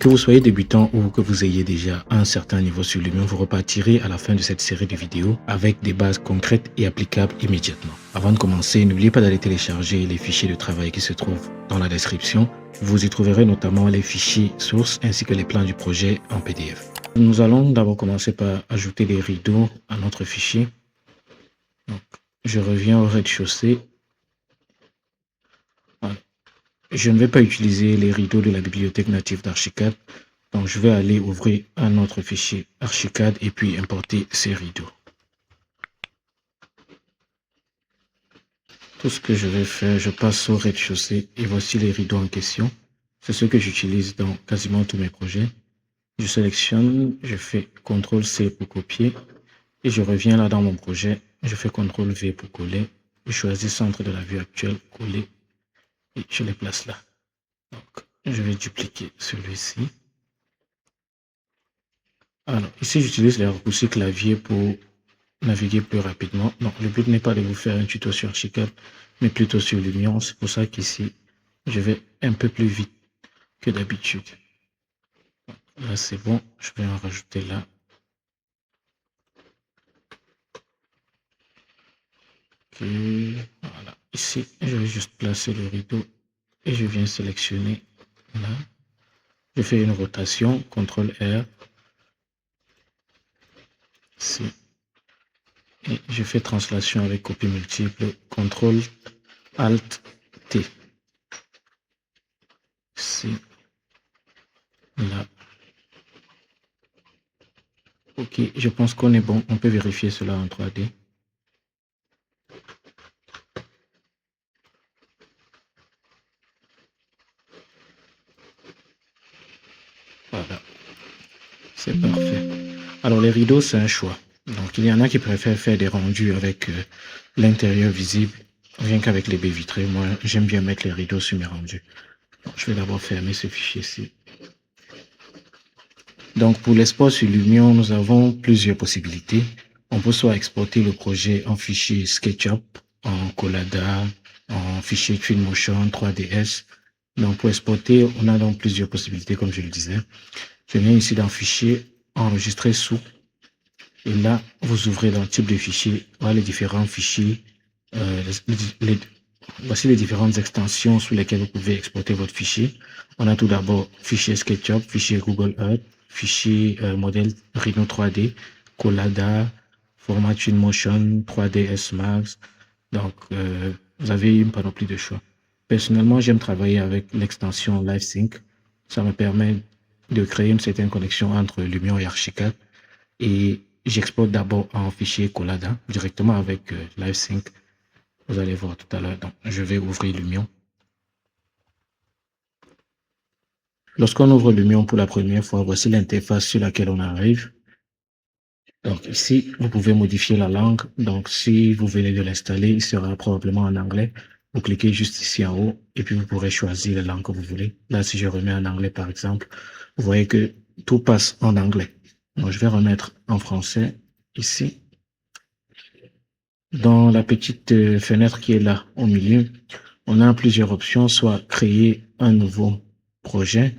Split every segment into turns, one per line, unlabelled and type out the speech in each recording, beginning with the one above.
Que vous soyez débutant ou que vous ayez déjà un certain niveau sur Lumion, vous repartirez à la fin de cette série de vidéos avec des bases concrètes et applicables immédiatement. Avant de commencer, n'oubliez pas d'aller télécharger les fichiers de travail qui se trouvent dans la description. Vous y trouverez notamment les fichiers sources ainsi que les plans du projet en PDF. Nous allons d'abord commencer par ajouter les rideaux à notre fichier. Donc, je reviens au rez-de-chaussée. Voilà. Je ne vais pas utiliser les rideaux de la bibliothèque native d'Archicad. Donc, je vais aller ouvrir un autre fichier Archicad et puis importer ces rideaux. Tout ce que je vais faire, je passe au rez-de-chaussée et voici les rideaux en question. C'est ce que j'utilise dans quasiment tous mes projets. Je sélectionne, je fais CTRL-C pour copier et je reviens là dans mon projet. Je fais CTRL-V pour coller. Je choisis centre de la vue actuelle, coller et je les place là. Donc, je vais dupliquer celui-ci. Alors, ici, j'utilise les raccourcis clavier pour naviguer plus rapidement. Donc, le but n'est pas de vous faire un tuto sur Archicad, mais plutôt sur Lumion. C'est pour ça qu'ici, je vais un peu plus vite que d'habitude. Là, c'est bon. Je vais en rajouter là. Ok. Voilà. Ici, je vais juste placer le rideau et je viens sélectionner là. Je fais une rotation, CTRL-R. Ici. Et je fais translation avec copie multiple, CTRL-ALT-T. Ici. Là. Ok, je pense qu'on est bon. On peut vérifier cela en 3D. Voilà, c'est parfait. Alors, les rideaux, c'est un choix. Donc, il y en a qui préfèrent faire des rendus avec l'intérieur visible, rien qu'avec les baies vitrées. Moi, j'aime bien mettre les rideaux sur mes rendus. Donc, je vais d'abord fermer ce fichier-ci. Donc, pour l'export sur Lumion, nous avons plusieurs possibilités. On peut soit exporter le projet en fichier SketchUp, en Collada, en fichier Twinmotion, 3ds. Donc, pour exporter, on a donc plusieurs possibilités, comme je le disais. Je viens ici dans Fichier, Enregistrer sous. Et là, vous ouvrez dans Type de fichier, voilà les différents fichiers, voici les différentes extensions sous lesquelles vous pouvez exporter votre fichier. On a tout d'abord fichier SketchUp, fichier Google Earth, fichier modèle Rhino 3D, Collada, format Twinmotion, 3ds Max. Donc, vous avez une panoplie de choix. Personnellement, j'aime travailler avec l'extension LiveSync. Ça me permet de créer une certaine connexion entre Lumion et Archicad. Et j'exporte d'abord en fichier Collada directement avec LiveSync. Vous allez voir tout à l'heure. Donc, je vais ouvrir Lumion. Lorsqu'on ouvre Lumion pour la première fois, voici l'interface sur laquelle on arrive. Donc ici, vous pouvez modifier la langue. Donc si vous venez de l'installer, il sera probablement en anglais. Vous cliquez juste ici en haut et puis vous pourrez choisir la langue que vous voulez. Là, si je remets en anglais par exemple, vous voyez que tout passe en anglais. Donc je vais remettre en français ici. Dans la petite fenêtre qui est là au milieu, on a plusieurs options, soit créer un nouveau projet.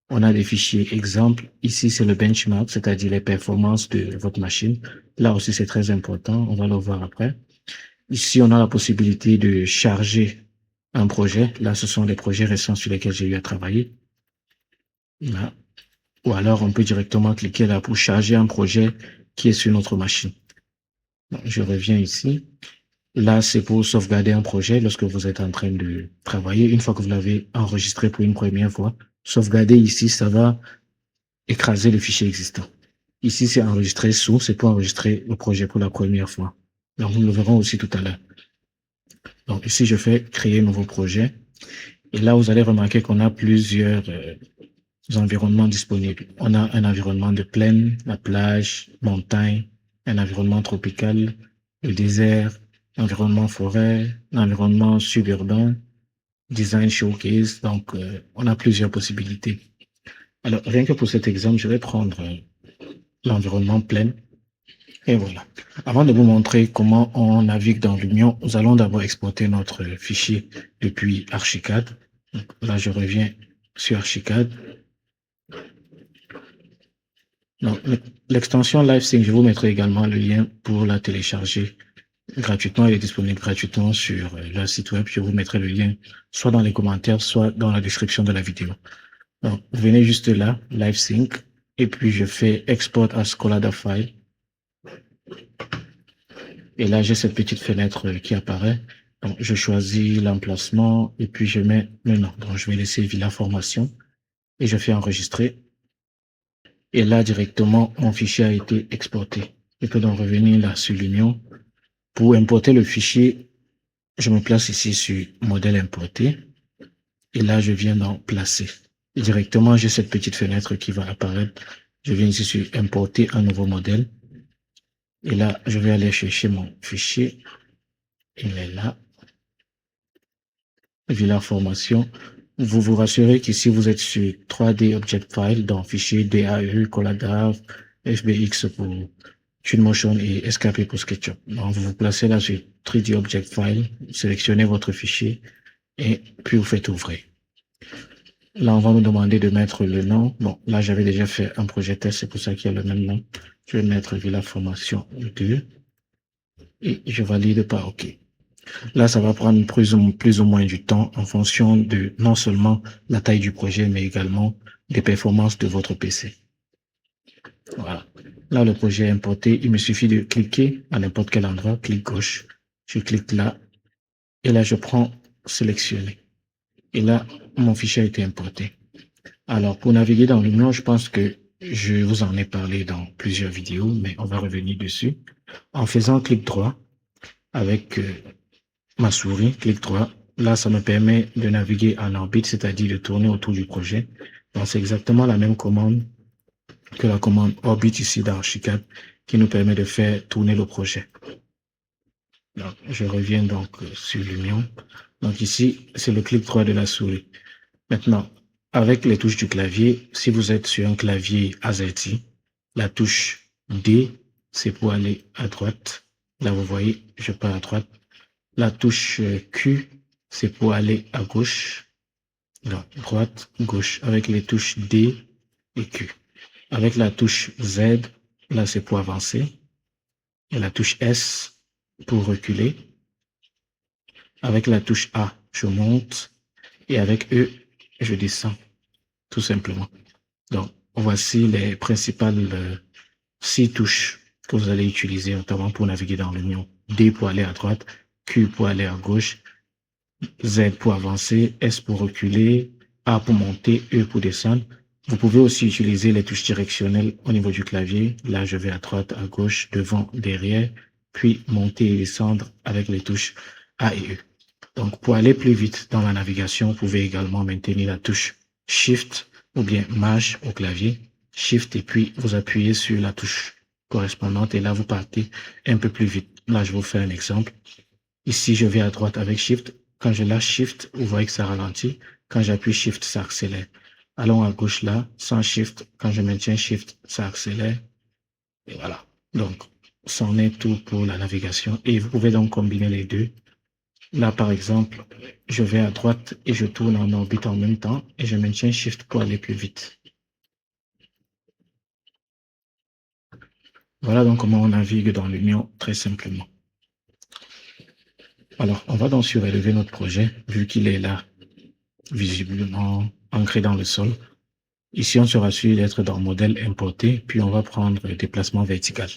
On a des fichiers exemples. Ici, c'est le benchmark, c'est-à-dire les performances de votre machine. Là aussi, c'est très important. On va le voir après. Ici, on a la possibilité de charger un projet. Là, ce sont les projets récents sur lesquels j'ai eu à travailler. Là. Ou alors, on peut directement cliquer là pour charger un projet qui est sur notre machine. Donc, je reviens ici. Là, c'est pour sauvegarder un projet lorsque vous êtes en train de travailler. Une fois que vous l'avez enregistré pour une première fois, sauvegarder ici, ça va écraser le fichier existant. Ici, c'est enregistrer sous, c'est pour enregistrer le projet pour la première fois. Donc, nous le verrons aussi tout à l'heure. Donc, ici, je fais créer un nouveau projet. Et là, vous allez remarquer qu'on a plusieurs environnements disponibles. On a un environnement de plaine, la plage, montagne, un environnement tropical, le désert, environnement forêt, environnement suburbain, design showcase. Donc, on a plusieurs possibilités. Alors, rien que pour cet exemple, je vais prendre l'environnement plaine. Et voilà. Avant de vous montrer comment on navigue dans Lumion, nous allons d'abord exporter notre fichier depuis Archicad. Donc, là, je reviens sur Archicad. Donc, l'extension LiveSync, je vous mettrai également le lien pour la télécharger gratuitement. Elle est disponible gratuitement sur leur site web. Je vous mettrai le lien soit dans les commentaires, soit dans la description de la vidéo. Donc, vous venez juste là, LiveSync, et puis je fais Export as Collada File. Et là, j'ai cette petite fenêtre qui apparaît. Donc, je choisis l'emplacement et puis je mets le nom. Donc, je vais laisser Villa Formation et je fais enregistrer. Et là, directement, mon fichier a été exporté. Je peux donc revenir là sur l'Union. Pour importer le fichier, je me place ici sur modèle importé. Et là, je viens d'en placer. Et directement, j'ai cette petite fenêtre qui va apparaître. Je viens ici sur importer un nouveau modèle. Et là, je vais aller chercher mon fichier. Il est là. Villa Formation. Vous vous rassurez qu'ici, vous êtes sur 3D Object File dans fichier DAE, Collada, FBX pour Twinmotion et SKP pour SketchUp. Donc, vous vous placez là sur 3D Object File, sélectionnez votre fichier et puis vous faites ouvrir. Là, on va me demander de mettre le nom. Bon, là, j'avais déjà fait un projet test, c'est pour ça qu'il y a le même nom. Je vais mettre Villa Formation 2 et je valide par OK. Là, ça va prendre plus ou moins du temps en fonction de non seulement la taille du projet, mais également des performances de votre PC. Voilà. Là, le projet est importé. Il me suffit de cliquer à n'importe quel endroit, clic gauche. Je clique là et là, je prends sélectionner. Et là, mon fichier a été importé. Alors, pour naviguer dans l'Union, je pense que je vous en ai parlé dans plusieurs vidéos, mais on va revenir dessus. En faisant clic droit avec ma souris, clic droit, là, ça me permet de naviguer en orbite, c'est-à-dire de tourner autour du projet. Donc, c'est exactement la même commande que la commande orbite ici dans Archicad qui nous permet de faire tourner le projet. Donc, je reviens donc sur l'Union. Donc ici, c'est le clic droit de la souris. Maintenant, avec les touches du clavier, si vous êtes sur un clavier AZERTY, la touche D, c'est pour aller à droite. Là, vous voyez, je pars à droite. La touche Q, c'est pour aller à gauche. Donc, droite, gauche, avec les touches D et Q. Avec la touche Z, là, c'est pour avancer. Et la touche S, pour reculer. Avec la touche A, je monte. Et avec E, je descends, tout simplement. Donc, voici les principales 6 touches que vous allez utiliser, notamment pour naviguer dans l'Union. D pour aller à droite, Q pour aller à gauche, Z pour avancer, S pour reculer, A pour monter, E pour descendre. Vous pouvez aussi utiliser les touches directionnelles au niveau du clavier. Là, je vais à droite, à gauche, devant, derrière, puis monter et descendre avec les touches A et E. Donc, pour aller plus vite dans la navigation, vous pouvez également maintenir la touche Shift ou bien Maj au clavier. Shift et puis vous appuyez sur la touche correspondante et là, vous partez un peu plus vite. Là, je vous fais un exemple. Ici, je vais à droite avec Shift. Quand je lâche Shift, vous voyez que ça ralentit. Quand j'appuie Shift, ça accélère. Allons à gauche là, sans Shift. Quand je maintiens Shift, ça accélère. Et voilà. Donc, c'en est tout pour la navigation. Et vous pouvez donc combiner les deux. Là, par exemple, je vais à droite et je tourne en orbite en même temps et je maintiens Shift pour aller plus vite. Voilà donc comment on navigue dans l'Union très simplement. Alors, on va donc surélever notre projet vu qu'il est là, visiblement ancré dans le sol. Ici, on sera sûr d'être dans modèle importé, puis on va prendre le déplacement vertical.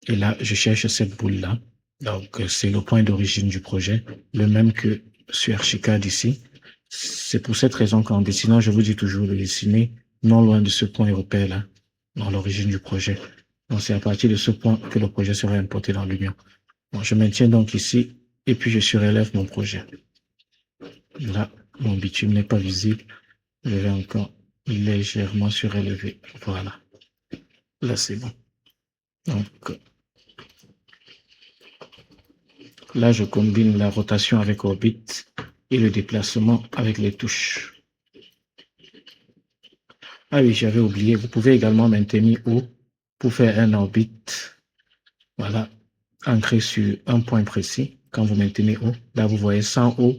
Et là, je cherche cette boule-là. Donc, c'est le point d'origine du projet, le même que sur Archicad ici. C'est pour cette raison qu'en dessinant, je vous dis toujours de dessiner non loin de ce point repère-là, dans l'origine du projet. Donc, c'est à partir de ce point que le projet sera importé dans l'Union. Bon, je maintiens donc ici, et puis je surélève mon projet. Là, mon bitume n'est pas visible. Je vais encore légèrement surélever. Voilà. Là, c'est bon. Donc, là, je combine la rotation avec orbite et le déplacement avec les touches. Ah oui, j'avais oublié. Vous pouvez également maintenir O pour faire un orbite. Voilà, ancré sur un point précis. Quand vous maintenez O, là, vous voyez sans O,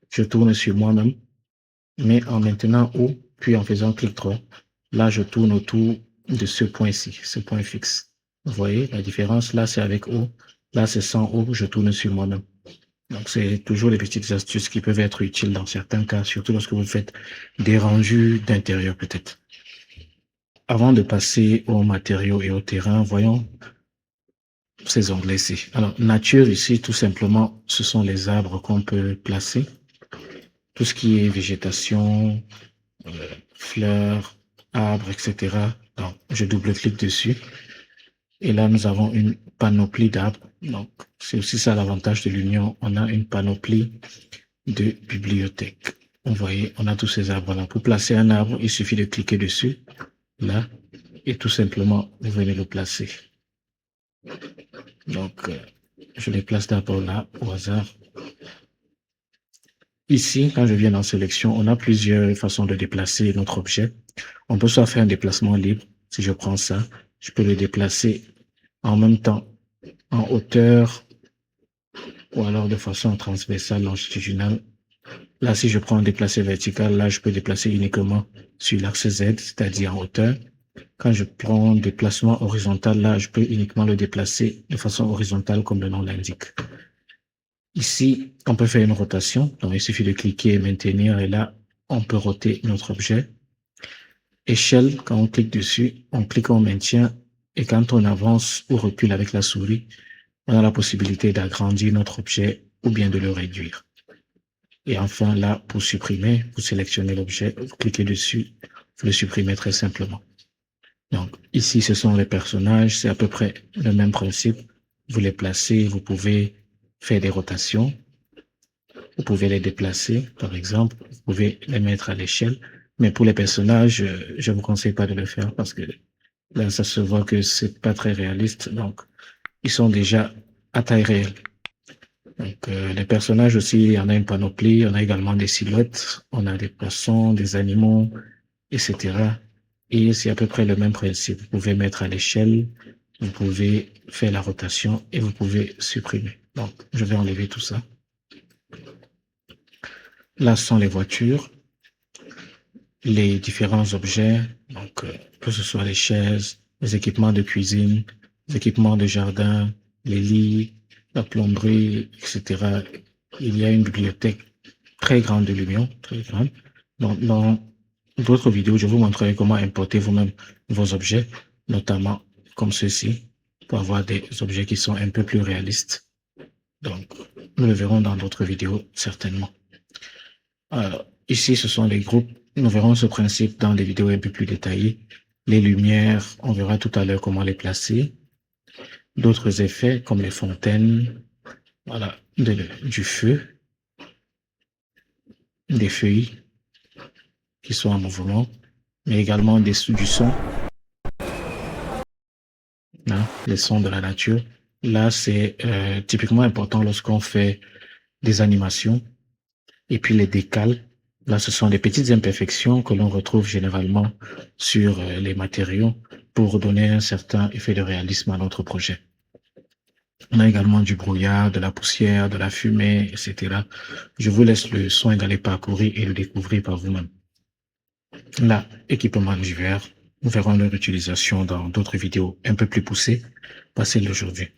je tourne sur moi-même. Mais en maintenant O, puis en faisant clic droit, là, je tourne autour de ce point-ci, ce point fixe. Vous voyez la différence? Là, c'est avec eau. Là, c'est sans eau. Je tourne sur moi-même. Donc, c'est toujours des petites astuces qui peuvent être utiles dans certains cas, surtout lorsque vous faites des rendus d'intérieur peut-être. Avant de passer aux matériaux et au terrain, voyons ces onglets-ci. Alors, nature ici, tout simplement, ce sont les arbres qu'on peut placer. Tout ce qui est végétation, fleurs, arbres, etc. Donc, je double-clique dessus. Et là, nous avons une panoplie d'arbres. Donc, c'est aussi ça l'avantage de l'Union. On a une panoplie de bibliothèques. Vous voyez, on a tous ces arbres-là. Pour placer un arbre, il suffit de cliquer dessus, là, et tout simplement, vous venez le placer. Donc, je les place d'abord là, au hasard. Ici, quand je viens dans sélection, on a plusieurs façons de déplacer notre objet. On peut soit faire un déplacement libre. Si je prends ça, je peux le déplacer en même temps en hauteur ou alors de façon transversale, longitudinale. Là, si je prends un déplacé vertical, là, je peux déplacer uniquement sur l'axe Z, c'est-à-dire en hauteur. Quand je prends un déplacement horizontal, là, je peux uniquement le déplacer de façon horizontale comme le nom l'indique. Ici, on peut faire une rotation. Donc, il suffit de cliquer et maintenir. Et là, on peut roter notre objet. Échelle, quand on clique dessus, on clique, on maintient. Et quand on avance ou recule avec la souris, on a la possibilité d'agrandir notre objet ou bien de le réduire. Et enfin, là, pour supprimer, vous sélectionnez l'objet, vous cliquez dessus, vous le supprimez très simplement. Donc, ici, ce sont les personnages. C'est à peu près le même principe. Vous les placez, vous pouvez faire des rotations. Vous pouvez les déplacer, par exemple. Vous pouvez les mettre à l'échelle. Mais pour les personnages, je ne vous conseille pas de le faire parce que là, ça se voit que c'est pas très réaliste. Donc, ils sont déjà à taille réelle. Donc, les personnages aussi, il y en a une panoplie. On a également des silhouettes. On a des poissons, des animaux, etc. Et c'est à peu près le même principe. Vous pouvez mettre à l'échelle, vous pouvez faire la rotation et vous pouvez supprimer. Donc, je vais enlever tout ça. Là, ce sont les voitures, les différents objets, donc que ce soit les chaises, les équipements de cuisine, les équipements de jardin, les lits, la plomberie, etc. Il y a une bibliothèque très grande de l'Union, très grande. Donc, dans d'autres vidéos, je vous montrerai comment importer vous-même vos objets, notamment comme ceci, pour avoir des objets qui sont un peu plus réalistes. Donc, nous le verrons dans d'autres vidéos, certainement. Alors, ici, ce sont les groupes. Nous verrons ce principe dans des vidéos un peu plus détaillées. Les lumières, on verra tout à l'heure comment les placer. D'autres effets, comme les fontaines, voilà, du feu, des feuilles qui sont en mouvement, mais également du son, hein, les sons de la nature. Là, c'est typiquement important lorsqu'on fait des animations. Et puis les décals, là, ce sont des petites imperfections que l'on retrouve généralement sur les matériaux pour donner un certain effet de réalisme à notre projet. On a également du brouillard, de la poussière, de la fumée, etc. Je vous laisse le soin d'aller parcourir et le découvrir par vous-même. Là, équipement d'hiver, nous verrons leur utilisation dans d'autres vidéos un peu plus poussées, pas celle d'aujourd'hui.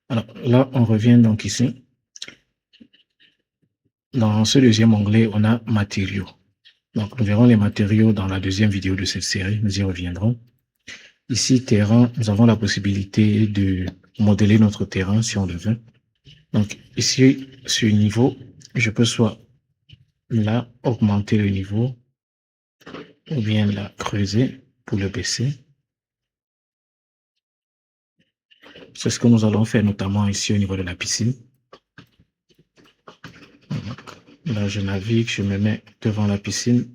Alors là, on revient donc ici. Dans ce deuxième onglet, on a matériaux. Donc, nous verrons les matériaux dans la deuxième vidéo de cette série. Nous y reviendrons. Ici, terrain, nous avons la possibilité de modeler notre terrain si on le veut. Donc, ici, sur niveau, je peux soit là, augmenter le niveau, ou bien là, creuser pour le baisser. C'est ce que nous allons faire notamment ici au niveau de la piscine. Là, je navigue, je me mets devant la piscine.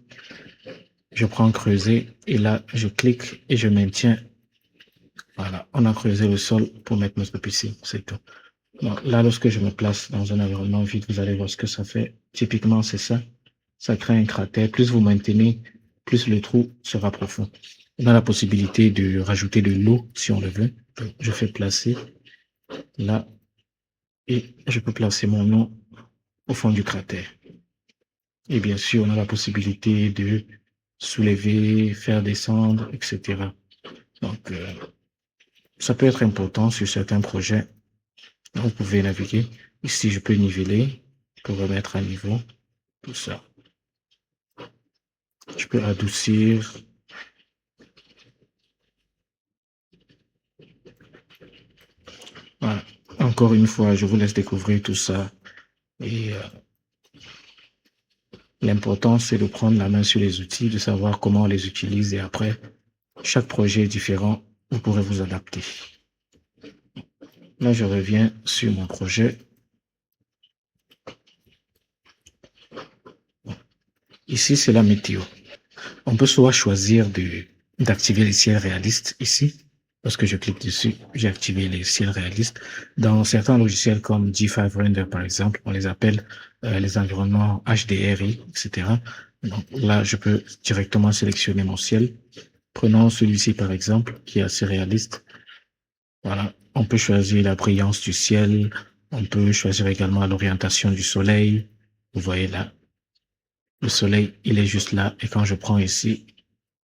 Je prends creuser et là, je clique et je maintiens. Voilà, on a creusé le sol pour mettre notre piscine, c'est tout. Donc, là, lorsque je me place dans un environnement vide, vous allez voir ce que ça fait. Typiquement, c'est ça. Ça crée un cratère. Plus vous maintenez, plus le trou sera profond. On a la possibilité de rajouter de l'eau si on le veut. Donc, je fais placer là et je peux placer mon nom au fond du cratère. Et bien sûr, on a la possibilité de soulever, faire descendre, etc. Donc, ça peut être important sur certains projets. Donc, vous pouvez naviguer. Ici, je peux niveler pour remettre à niveau tout ça. Je peux adoucir. Voilà. Encore une fois, je vous laisse découvrir tout ça. Et l'important, c'est de prendre la main sur les outils, de savoir comment on les utilise. Et après, chaque projet est différent. Vous pourrez vous adapter. Là, je reviens sur mon projet. Ici, c'est la météo. On peut soit choisir d'activer les ciels réalistes ici. Lorsque je clique dessus, j'ai activé les ciels réalistes. Dans certains logiciels comme G5 Render, par exemple, on les appelle les environnements HDRI, etc. Donc là, je peux directement sélectionner mon ciel. Prenons celui-ci, par exemple, qui est assez réaliste. Voilà. On peut choisir la brillance du ciel. On peut choisir également l'orientation du soleil. Vous voyez là, le soleil, il est juste là. Et quand je prends ici,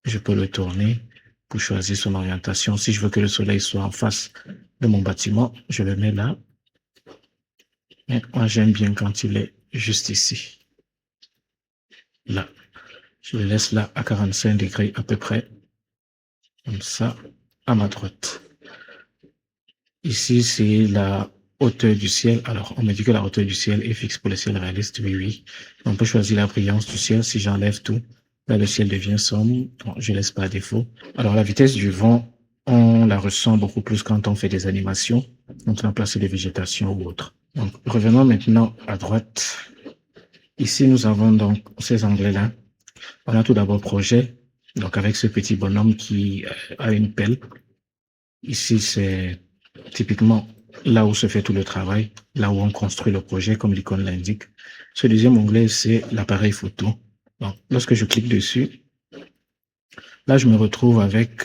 je peux le tourner pour choisir son orientation. Si je veux que le soleil soit en face de mon bâtiment, je le mets là. Mais moi, j'aime bien quand il est juste ici. Là. Je le laisse là à 45 degrés à peu près. Comme ça, à ma droite. Ici, c'est la hauteur du ciel. Alors, on me dit que la hauteur du ciel est fixe pour le ciel réaliste. Oui, oui. On peut choisir la brillance du ciel. Si j'enlève tout, là, le ciel devient sombre. Bon, je laisse pas à défaut. Alors, la vitesse du vent, on la ressent beaucoup plus quand on fait des animations, quand on a placé des végétations ou autre. Donc, revenons maintenant à droite. Ici, nous avons donc ces onglets-là. On a tout d'abord projet. Donc, avec ce petit bonhomme qui a une pelle. Ici, c'est typiquement là où se fait tout le travail, là où on construit le projet, comme l'icône l'indique. Ce deuxième onglet, c'est l'appareil photo. Donc, lorsque je clique dessus, là, je me retrouve avec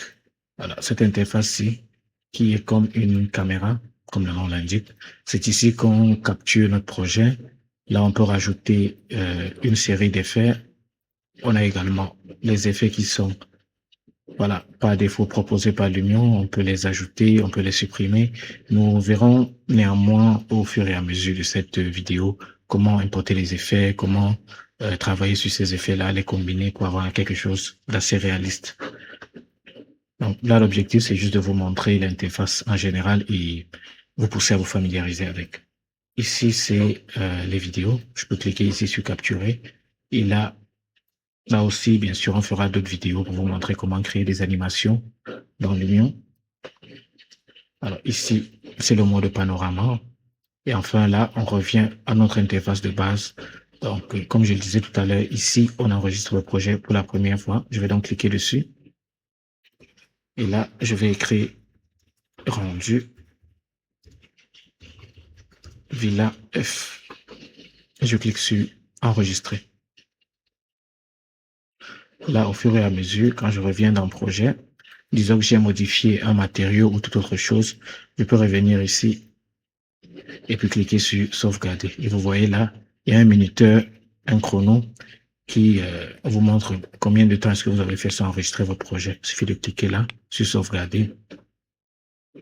voilà, cette interface-ci qui est comme une caméra, comme le nom l'indique. C'est ici qu'on capture notre projet. Là, on peut rajouter une série d'effets. On a également les effets qui sont voilà, par défaut proposés par l'Union, on peut les ajouter, on peut les supprimer. Nous verrons néanmoins au fur et à mesure de cette vidéo comment importer les effets, comment travailler sur ces effets-là, les combiner pour avoir quelque chose d'assez réaliste. Donc là, l'objectif, c'est juste de vous montrer l'interface en général et vous pousser à vous familiariser avec. Ici, c'est les vidéos. Je peux cliquer ici sur capturer. Et là aussi, bien sûr, on fera d'autres vidéos pour vous montrer comment créer des animations dans l'Union. Alors ici, c'est le mode panorama. Et enfin, là, on revient à notre interface de base. Donc, comme je le disais tout à l'heure, ici, on enregistre le projet pour la première fois. Je vais donc cliquer dessus. Et là, je vais écrire rendu Villa F. Et je clique sur enregistrer. Là, au fur et à mesure, quand je reviens dans le projet, disons que j'ai modifié un matériau ou toute autre chose, je peux revenir ici et puis cliquer sur sauvegarder. Et vous voyez là, il y a un minuteur, un chrono qui vous montre combien de temps est-ce que vous avez fait sans enregistrer votre projet. Il suffit de cliquer là sur sauvegarder.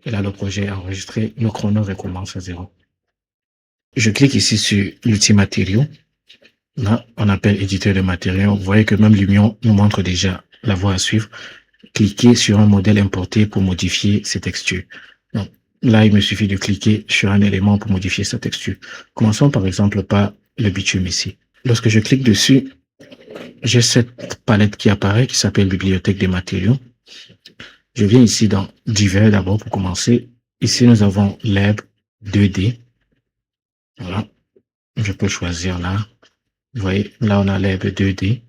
Et là, le projet est enregistré. Le chrono recommence à 0. Je clique ici sur l'outil matériaux. Là, on appelle éditeur de matériaux. Vous voyez que même l'Union nous montre déjà la voie à suivre. Cliquez sur un modèle importé pour modifier ses textures. Donc, là, il me suffit de cliquer sur un élément pour modifier sa texture. Commençons par exemple par le bitume ici. Lorsque je clique dessus, j'ai cette palette qui apparaît qui s'appelle Bibliothèque des matériaux. Je viens ici dans Divers d'abord pour commencer. Ici, nous avons l'herbe 2D. Voilà. Je peux choisir là. Vous voyez, là, on a l'herbe 2D.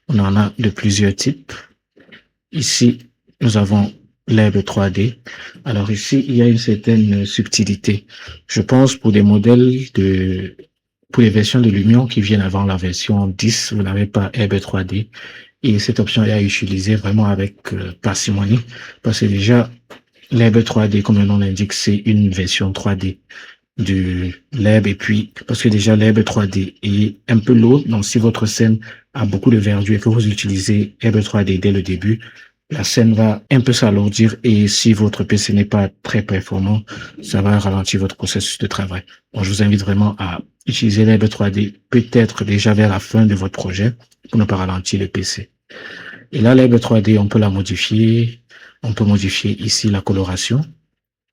On en a de plusieurs types. Ici, nous avons l'herbe 3D. Alors ici, il y a une certaine subtilité. Je pense pour des modèles pour les versions de l'Union qui viennent avant la version 10, vous n'avez pas herbe 3D. Et cette option est à utiliser vraiment avec parcimonie. Parce que déjà, l'herbe 3D, comme le nom l'indique, c'est une version 3D de l'herbe. Et puis, parce que déjà l'herbe 3D est un peu lourde. Donc, si votre scène a beaucoup de verdure et que vous utilisez herbe 3D dès le début, la scène va un peu s'alourdir et si votre PC n'est pas très performant, ça va ralentir votre processus de travail. Donc, je vous invite vraiment à utiliser l'herbe 3D peut-être déjà vers la fin de votre projet pour ne pas ralentir le PC. Et là, l'herbe 3D, on peut la modifier. On peut modifier ici la coloration.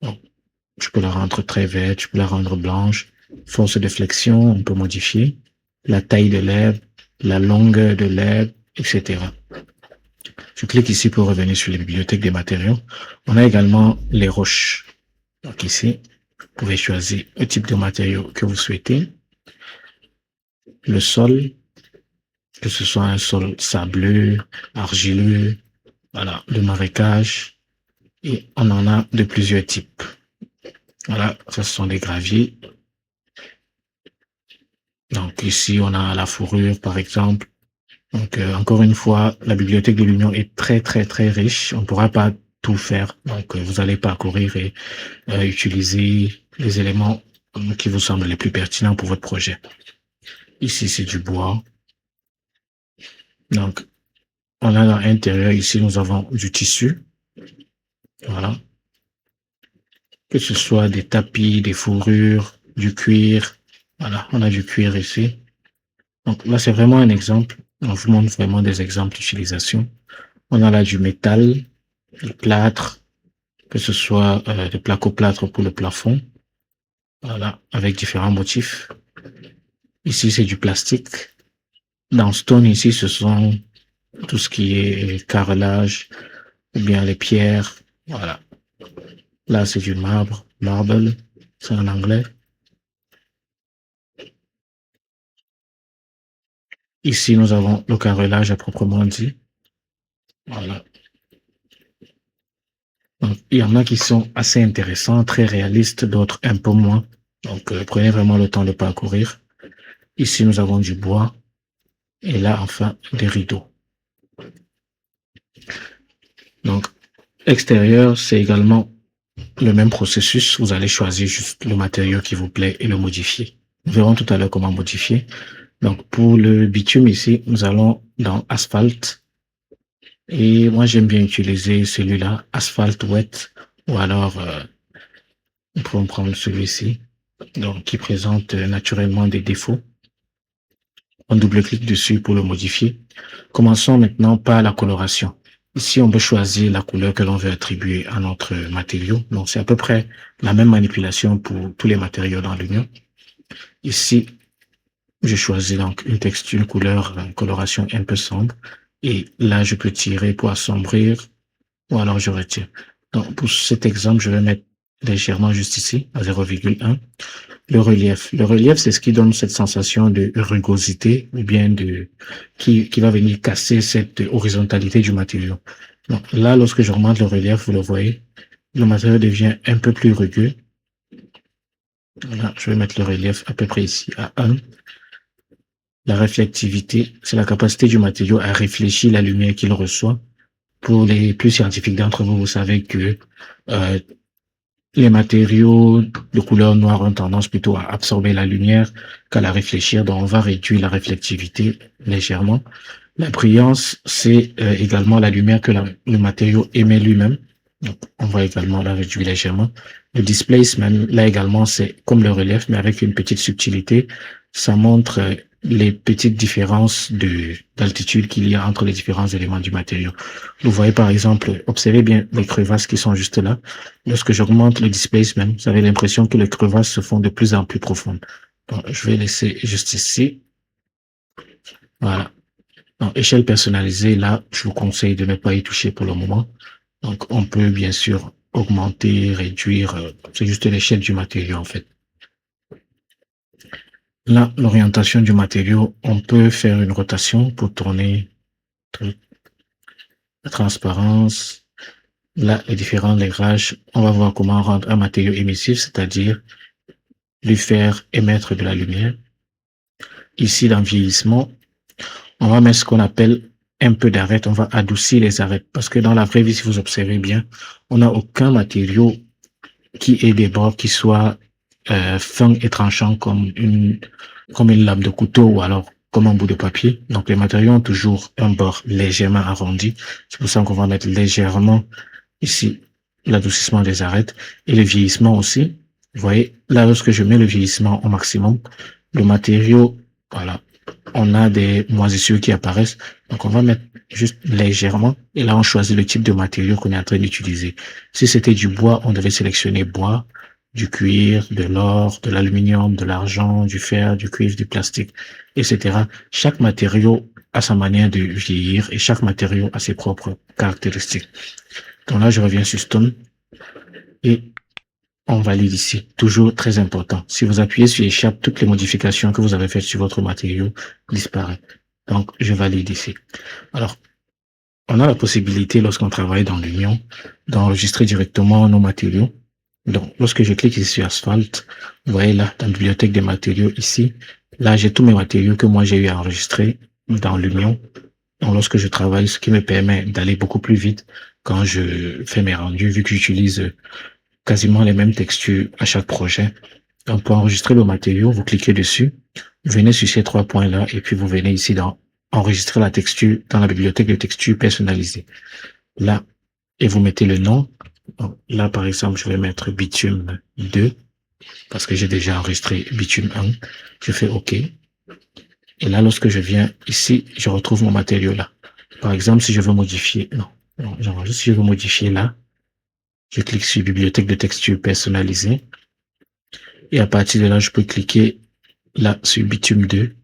Donc, je peux la rendre très verte, je peux la rendre blanche. Force de flexion, on peut modifier. La taille de l'herbe, la longueur de l'herbe, etc. Je clique ici pour revenir sur les bibliothèques des matériaux. On a également les roches. Donc ici, vous pouvez choisir le type de matériau que vous souhaitez. Le sol, que ce soit un sol sableux, argileux, voilà, de marécage. Et on en a de plusieurs types. Voilà, ce sont des graviers. Donc ici, on a la fourrure, par exemple. Donc, encore une fois, la bibliothèque de l'Union est très, très, très riche. On ne pourra pas tout faire. Donc, vous allez parcourir et utiliser les éléments qui vous semblent les plus pertinents pour votre projet. Ici, c'est du bois. Donc, on a dans l'intérieur, ici, nous avons du tissu. Voilà. Que ce soit des tapis, des fourrures, du cuir. Voilà, on a du cuir ici. Donc, là, c'est vraiment un exemple. On vous montre vraiment des exemples d'utilisation. On a là du métal, du plâtre, que ce soit des placo-plâtre pour le plafond. Voilà, avec différents motifs. Ici, c'est du plastique. Dans Stone, ici, ce sont tout ce qui est carrelage, ou bien les pierres. Voilà. Là, c'est du marble, c'est en anglais. Ici, nous avons le carrelage à proprement dit. Voilà. Donc, il y en a qui sont assez intéressants, très réalistes, d'autres un peu moins. Donc, prenez vraiment le temps de parcourir. Ici, nous avons du bois. Et là, enfin, des rideaux. Donc, extérieur, c'est également le même processus. Vous allez choisir juste le matériau qui vous plaît et le modifier. Nous verrons tout à l'heure comment modifier. Donc, pour le bitume ici, nous allons dans Asphalt. Et moi, j'aime bien utiliser celui-là, Asphalt Wet. Ou alors, nous pouvons prendre celui-ci, donc qui présente naturellement des défauts. On double-clique dessus pour le modifier. Commençons maintenant par la coloration. Ici, on peut choisir la couleur que l'on veut attribuer à notre matériau. Donc, c'est à peu près la même manipulation pour tous les matériaux dans l'Union. Ici, je choisis donc une texture, une couleur, une coloration un peu sombre. Et là, je peux tirer pour assombrir ou alors je retire. Donc, pour cet exemple, je vais mettre légèrement juste ici, à 0,1. Le relief. Le relief, c'est ce qui donne cette sensation de rugosité ou bien qui va venir casser cette horizontalité du matériau. Donc là, lorsque j'augmente le relief, vous le voyez, le matériau devient un peu plus rugueux. Voilà, je vais mettre le relief à peu près ici à 1. La réflectivité, c'est la capacité du matériau à réfléchir la lumière qu'il reçoit. Pour les plus scientifiques d'entre vous, vous savez que les matériaux de couleur noire ont tendance plutôt à absorber la lumière qu'à la réfléchir, donc on va réduire la réflectivité légèrement. La brillance, c'est également la lumière que le matériau émet lui-même. Donc, on va également la réduire légèrement. Le displacement, là également, c'est comme le relief, mais avec une petite subtilité. Ça montre les petites différences d'altitude qu'il y a entre les différents éléments du matériau. Vous voyez par exemple, observez bien les crevasses qui sont juste là. Lorsque j'augmente le displacement, vous avez l'impression que les crevasses se font de plus en plus profondes. Donc, je vais laisser juste ici. Voilà. Donc, échelle personnalisée, là, je vous conseille de ne pas y toucher pour le moment. Donc, on peut bien sûr augmenter, réduire. C'est juste l'échelle du matériau, en fait. Là, l'orientation du matériau, on peut faire une rotation pour tourner la transparence. Là, les différents réglages, on va voir comment rendre un matériau émissif, c'est-à-dire lui faire émettre de la lumière. Ici, dans vieillissement, on va mettre ce qu'on appelle un peu d'arête, on va adoucir les arêtes. Parce que dans la vraie vie, si vous observez bien, on n'a aucun matériau qui ait des bords qui soient fins et tranchants comme une lame de couteau ou alors comme un bout de papier. Donc, les matériaux ont toujours un bord légèrement arrondi. C'est pour ça qu'on va mettre légèrement ici l'adoucissement des arêtes et le vieillissement aussi. Vous voyez, là, lorsque je mets le vieillissement au maximum, le matériau, voilà, on a des moisissures qui apparaissent. Donc, on va mettre juste légèrement. Et là, on choisit le type de matériau qu'on est en train d'utiliser. Si c'était du bois, on devait sélectionner bois, du cuir, de l'or, de l'aluminium, de l'argent, du fer, du cuivre, du plastique, etc. Chaque matériau a sa manière de vieillir et chaque matériau a ses propres caractéristiques. Donc là, je reviens sur Stone et on valide ici. Toujours très important. Si vous appuyez sur Échappe, toutes les modifications que vous avez faites sur votre matériau disparaissent. Donc, je valide ici. Alors, on a la possibilité, lorsqu'on travaille dans l'Union, d'enregistrer directement nos matériaux. Donc, lorsque je clique ici sur Asphalt, vous voyez là, dans la bibliothèque des matériaux ici, là, j'ai tous mes matériaux que moi j'ai eu à enregistrer dans l'Union. Donc, lorsque je travaille, ce qui me permet d'aller beaucoup plus vite quand je fais mes rendus, vu que j'utilise quasiment les mêmes textures à chaque projet. Donc, pour enregistrer le matériau, vous cliquez dessus, venez sur ces 3 points-là, et puis vous venez ici dans enregistrer la texture dans la bibliothèque de textures personnalisée. Là, et vous mettez le nom. Donc, là, par exemple, je vais mettre Bitume 2, parce que j'ai déjà enregistré Bitume 1. Je fais OK. Et là, lorsque je viens ici, je retrouve mon matériau là. Par exemple, si je veux modifier, si je veux modifier là, je clique sur Bibliothèque de texture personnalisée. Et à partir de là, je peux cliquer là sur Bitume 2.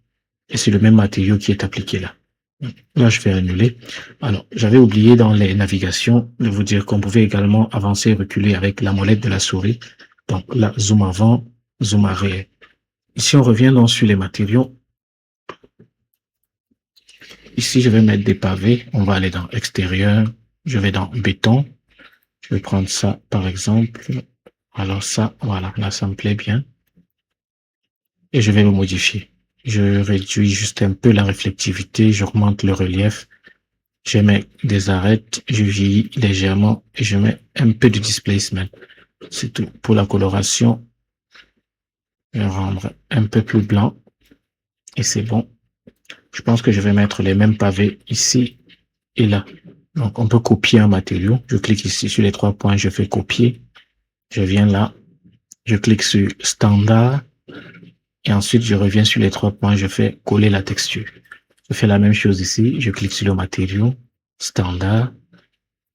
Et c'est le même matériau qui est appliqué là. Là, je vais annuler. Alors, j'avais oublié dans les navigations de vous dire qu'on pouvait également avancer et reculer avec la molette de la souris. Donc là, zoom avant, zoom arrière. Ici, on revient donc sur les matériaux. Ici, je vais mettre des pavés. On va aller dans extérieur. Je vais dans béton. Je vais prendre ça, par exemple. Alors ça, voilà, là, ça me plaît bien. Et je vais le modifier. Je réduis juste un peu la réflectivité. J'augmente le relief. Je mets des arêtes. Je vieillis légèrement. Et je mets un peu de displacement. C'est tout. Pour la coloration, je vais rendre un peu plus blanc. Et c'est bon. Je pense que je vais mettre les mêmes pavés ici et là. Donc, on peut copier un matériau. Je clique ici sur les 3 points, je fais copier. Je viens là, je clique sur standard. Et ensuite, je reviens sur les 3 points, je fais coller la texture. Je fais la même chose ici. Je clique sur le matériau, standard.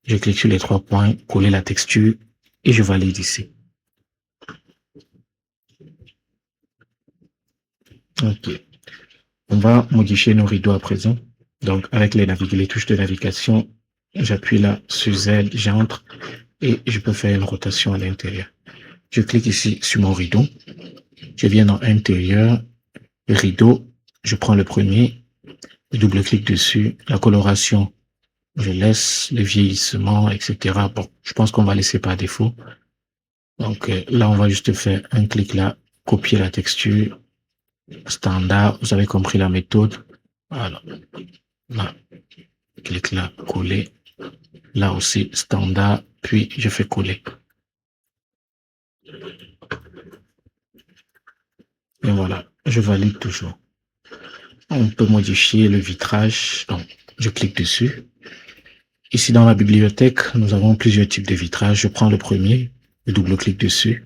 Je clique sur les 3 points, coller la texture et je valide ici. OK. On va modifier nos rideaux à présent. Donc, avec les touches de navigation, j'appuie là sur Z, j'entre et je peux faire une rotation à l'intérieur. Je clique ici sur mon rideau. Je viens dans intérieur, rideau, je prends le premier, double-clic dessus, la coloration, je laisse le vieillissement, etc. Bon, je pense qu'on va laisser par défaut. Donc là, on va juste faire un clic là, copier la texture, standard, vous avez compris la méthode. Voilà. Là, clic là, coller. Là aussi, standard, puis je fais coller. Et voilà, je valide toujours. On peut modifier le vitrage, donc je clique dessus. Ici dans la bibliothèque, nous avons plusieurs types de vitrages. Je prends le premier, je double-clique dessus.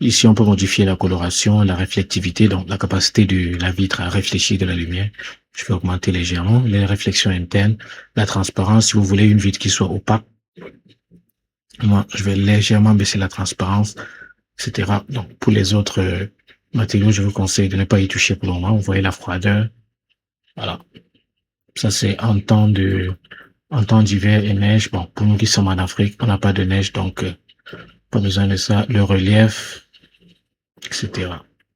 Ici, on peut modifier la coloration, la réflectivité, donc la capacité de la vitre à réfléchir de la lumière. Je vais augmenter légèrement les réflexions internes, la transparence. Si vous voulez une vitre qui soit opaque, moi, je vais légèrement baisser la transparence, etc. Donc, pour les autres matériaux, je vous conseille de ne pas y toucher pour le moment. Vous voyez la froideur. Voilà. Ça, c'est en temps d'hiver et neige. Bon, pour nous qui sommes en Afrique, on n'a pas de neige, donc pas besoin de ça. Le relief, etc.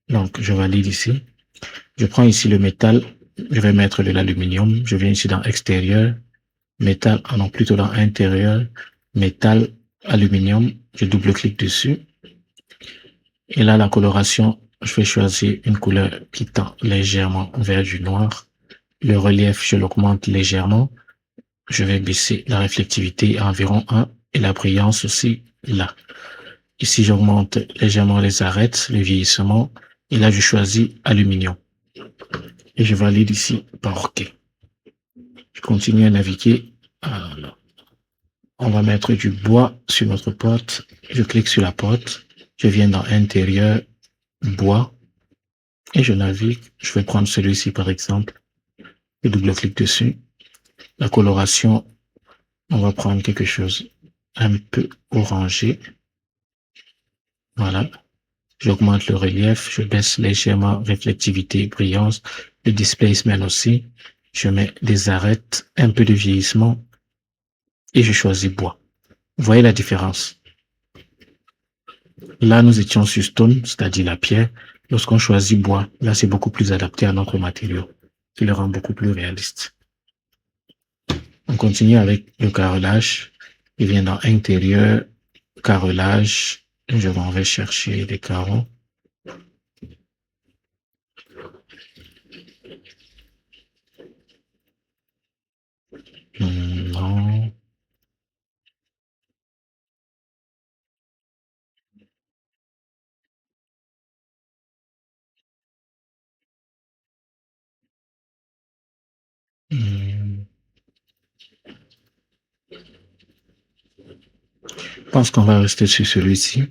Donc, je valide ici. Je prends ici le métal. Je vais mettre de l'aluminium. Je viens ici dans extérieur. Métal, non, plutôt dans intérieur. Métal, aluminium. Je double-clique dessus. Et là, la coloration, je vais choisir une couleur qui tend légèrement vers du noir. Le relief, je l'augmente légèrement. Je vais baisser la réflectivité à environ 1 et la brillance aussi là. Ici, j'augmente légèrement les arêtes, le vieillissement. Et là, je choisis aluminium. et je valide ici par OK. Je continue à naviguer. Alors, on va mettre du bois sur notre porte. Je clique sur la porte. Je viens dans intérieur, bois, et je navigue. Je vais prendre celui-ci par exemple. Je double-clique dessus. La coloration, on va prendre quelque chose un peu orangé. Voilà. J'augmente le relief, je baisse légèrement réflectivité, brillance, le displacement aussi. Je mets des arêtes, un peu de vieillissement et je choisis bois. Vous voyez la différence? Là, nous étions sur stone, c'est-à-dire la pierre. Lorsqu'on choisit bois, là, c'est beaucoup plus adapté à notre matériau, qui le rend beaucoup plus réaliste. On continue avec le carrelage. Il vient dans intérieur, carrelage. Je m'en vais chercher des carreaux. Non. Je pense qu'on va rester sur celui-ci.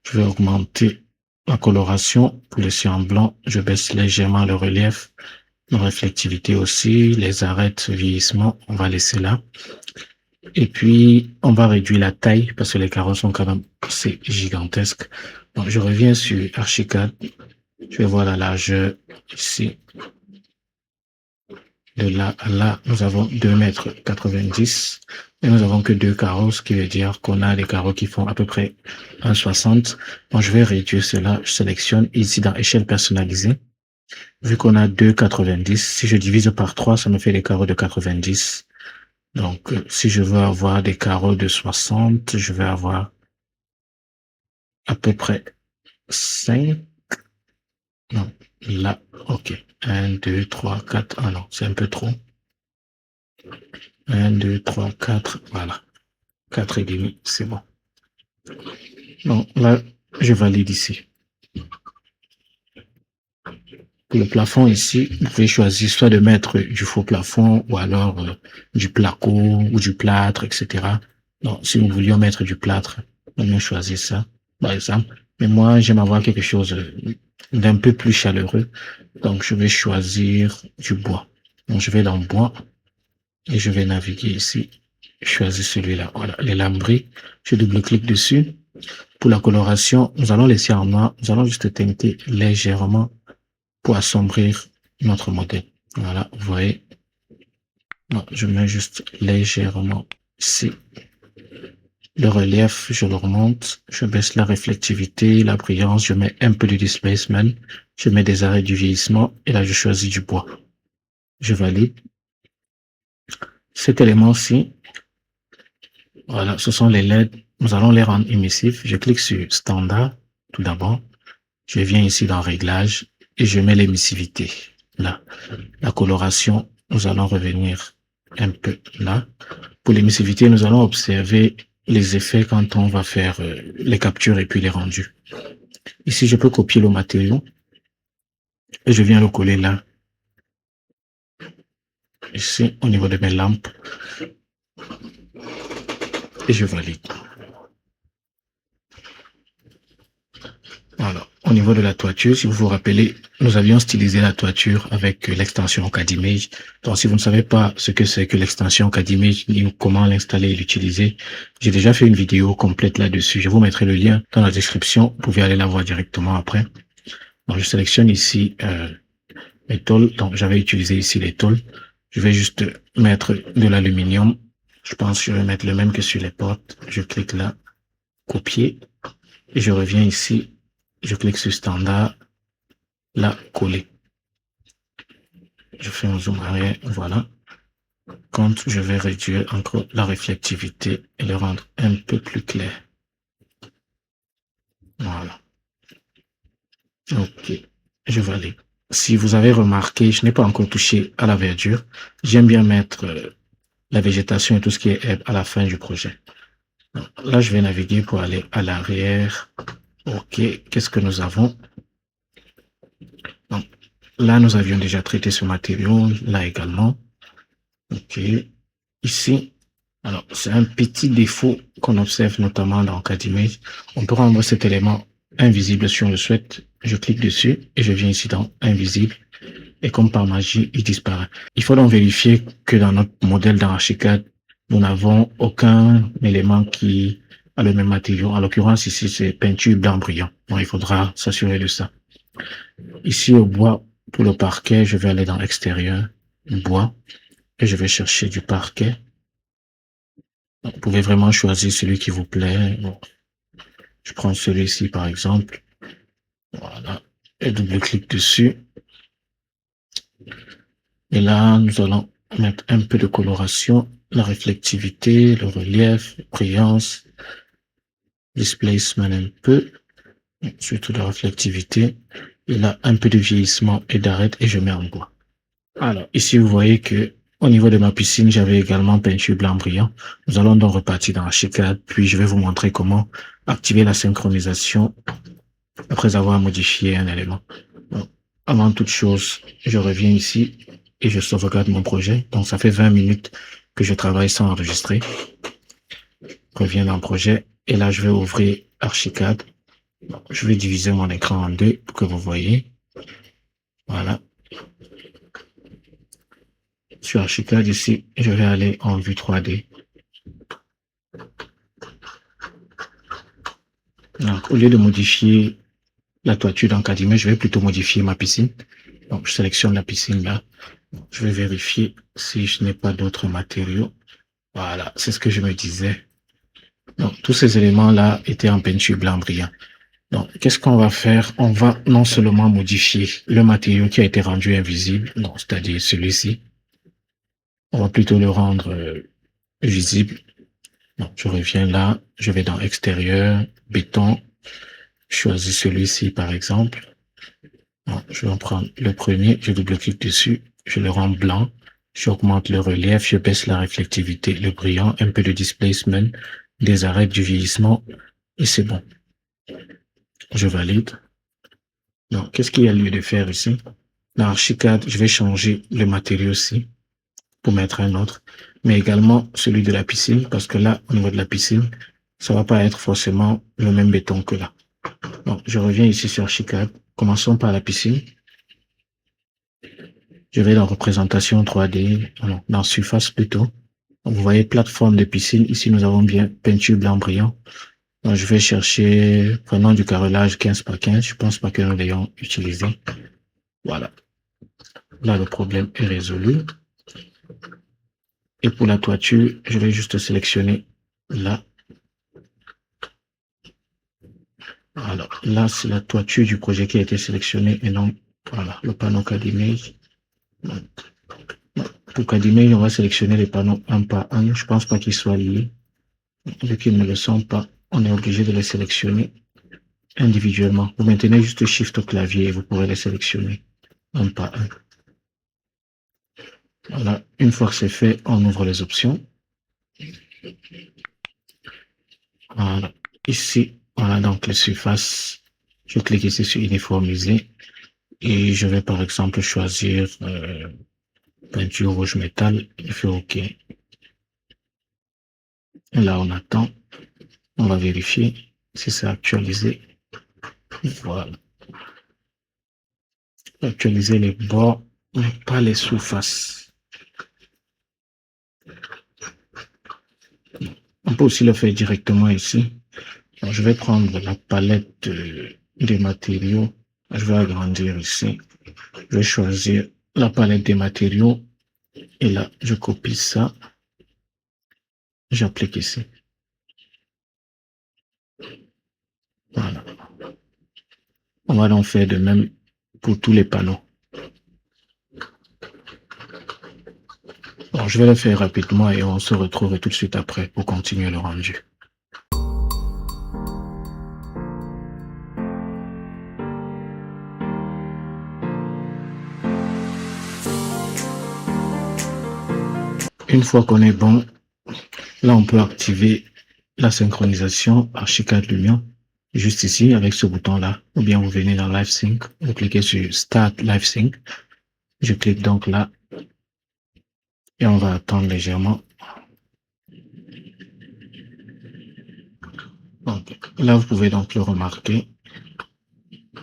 Je vais augmenter la coloration pour laisser en blanc. Je baisse légèrement le relief, la réflectivité aussi, les arêtes, vieillissement, on va laisser là. Et puis, on va réduire la taille parce que les carreaux sont quand même assez gigantesques. Donc, je reviens sur Archicad. Je vais voir la largeur ici. De là à là, nous avons 2,90 m et nous avons que deux carreaux, ce qui veut dire qu'on a des carreaux qui font à peu près 1,60 m. Donc, je vais réduire cela. Je sélectionne ici dans échelle personnalisée. Vu qu'on a 2,90, si je divise par 3, ça me fait des carreaux de 90. Donc, si je veux avoir des carreaux de 60, je vais avoir à peu près 5. Non, là, ok. 1, 2, 3, 4. Ah non, c'est un peu trop. 1, 2, 3, 4. Voilà. 4 et demi, c'est bon. Donc là, je valide ici. Pour le plafond ici, vous pouvez choisir soit de mettre du faux plafond ou alors du placo ou du plâtre, etc. Donc, si nous voulions mettre du plâtre, on peut choisir ça, par exemple. Mais moi, j'aime avoir quelque chose d'un peu plus chaleureux. Donc, je vais choisir du bois. Donc, je vais dans bois et je vais naviguer ici. Je choisis celui-là. Voilà, les lambris. Je double-clique dessus. Pour la coloration, nous allons laisser en noir. Nous allons juste teinter légèrement pour assombrir notre modèle. Voilà, vous voyez. Non, je mets juste légèrement ici. Le relief, je le remonte. Je baisse la réflectivité, la brillance. Je mets un peu de displacement. Je mets des arrêts du vieillissement. Et là, je choisis du bois. Je valide. Cet élément-ci, voilà, ce sont les LED. Nous allons les rendre émissifs. Je clique sur Standard, tout d'abord. Je viens ici dans Réglages et je mets l'émissivité. Là, la coloration, nous allons revenir un peu là. Pour l'émissivité, nous allons observer les effets quand on va faire les captures et puis les rendus. Ici, je peux copier le matériau et je viens le coller là. Ici, au niveau de mes lampes. Et je valide. Voilà. Au niveau de la toiture, si vous vous rappelez, nous avions stylisé la toiture avec l'extension CAD-Image. Donc, si vous ne savez pas ce que c'est que l'extension CAD-Image ni comment l'installer et l'utiliser, j'ai déjà fait une vidéo complète là-dessus. Je vous mettrai le lien dans la description. Vous pouvez aller la voir directement après. Donc, je sélectionne ici les tôles. Donc, j'avais utilisé ici les tôles. Je vais juste mettre de l'aluminium. Je pense que je vais mettre le même que sur les portes. Je clique là, copier. Et je reviens ici. Je clique sur standard, là, coller. Je fais un zoom arrière, voilà. Quand je vais réduire encore la réflectivité et le rendre un peu plus clair. Voilà. Ok, je valide. Si vous avez remarqué, je n'ai pas encore touché à la verdure. J'aime bien mettre la végétation et tout ce qui est herbe à la fin du projet. Donc, là, je vais naviguer pour aller à l'arrière. Ok, qu'est-ce que nous avons? Donc, là, nous avions déjà traité ce matériau, là également. OK. Ici, alors, c'est un petit défaut qu'on observe notamment dans CAD-Image. On peut rendre cet élément invisible si on le souhaite. Je clique dessus et je viens ici dans Invisible. Et comme par magie, il disparaît. Il faut donc vérifier que dans notre modèle dans Archicad, nous n'avons aucun élément qui a le même matériau. En l'occurrence, ici, c'est peinture blanc brillant. Donc, il faudra s'assurer de ça. Ici, au bois, pour le parquet, je vais aller dans Extérieur, bois, et je vais chercher du parquet. Vous pouvez vraiment choisir celui qui vous plaît. Bon, je prends celui-ci, par exemple. Voilà. Et double-clic dessus. Et là, nous allons mettre un peu de coloration, la réflectivité, le relief, brillance, displacement un peu, surtout la réflectivité. Et là, un peu de vieillissement et d'arrêt et je mets en bois. Alors, ici, vous voyez que au niveau de ma piscine, j'avais également peinture blanc brillant. Nous allons donc repartir dans Archicad, puis je vais vous montrer comment activer la synchronisation après avoir modifié un élément. Donc, avant toute chose, je reviens ici et je sauvegarde mon projet. Donc, ça fait 20 minutes que je travaille sans enregistrer. Je reviens dans le projet et là, je vais ouvrir Archicad. Je vais diviser mon écran en deux pour que vous voyez. Voilà. Sur Archicad ici, je vais aller en vue 3D. Donc, au lieu de modifier la toiture dans CAD-Image, je vais plutôt modifier ma piscine. Donc, je sélectionne la piscine là. Je vais vérifier si je n'ai pas d'autres matériaux. Voilà, c'est ce que je me disais. Donc, tous ces éléments-là étaient en peinture blanc brillant. Donc, qu'est-ce qu'on va faire? On va non seulement modifier le matériau qui a été rendu invisible, c'est-à-dire celui-ci. On va plutôt le rendre visible. Donc, je reviens là, je vais dans Extérieur, Béton, je choisis celui-ci par exemple. Donc, je vais prendre le premier, je double-clique dessus, je le rends blanc, j'augmente le relief, je baisse la réflectivité, le brillant, un peu de displacement, des arrêts du vieillissement, et c'est bon. Je valide. Donc, qu'est-ce qu'il y a lieu de faire ici? Dans Archicad, je vais changer le matériau aussi pour mettre un autre, mais également celui de la piscine, parce que là, au niveau de la piscine, ça va pas être forcément le même béton que là. Donc, je reviens ici sur Archicad. Commençons par la piscine. Je vais dans représentation 3D, non, dans surface plutôt. Donc, vous voyez plateforme de piscine. Ici, nous avons bien peinture blanc brillant. Donc, je vais chercher, prenons du carrelage 15 par 15. Je pense pas que nous l'ayons utilisé. Voilà. Là, le problème est résolu. Et pour la toiture, je vais juste sélectionner là. Alors, là, c'est la toiture du projet qui a été sélectionnée et non, voilà, le panneau CAD-Image. Pour CAD-Image, on va sélectionner les panneaux un par un. Je pense pas qu'ils soient liés. Vu qu'ils ne le sont pas, on est obligé de les sélectionner individuellement. Vous maintenez juste Shift au clavier et vous pourrez les sélectionner un par un. Voilà. Une fois que c'est fait, on ouvre les options. Voilà. Ici, voilà donc les surfaces. Je clique ici sur uniformiser et je vais par exemple choisir peinture rouge métal. Je fais OK. Et là, on attend. On va vérifier si c'est actualisé. Voilà. Actualiser les bords, mais pas les surfaces. On peut aussi le faire directement ici. Alors, je vais prendre la palette des matériaux. Je vais agrandir ici. Je vais choisir la palette des matériaux. Et là, je copie ça. J'applique ici. Voilà. On va donc faire de même pour tous les panneaux. Bon, je vais le faire rapidement et on se retrouve tout de suite après pour continuer le rendu. Une fois qu'on est bon, là on peut activer la synchronisation Archicad Lumion. juste ici avec ce bouton-là. Ou bien vous venez dans Live Sync, vous cliquez sur Start Live Sync. Je clique donc là et on va attendre légèrement. Donc, là, vous pouvez donc le remarquer.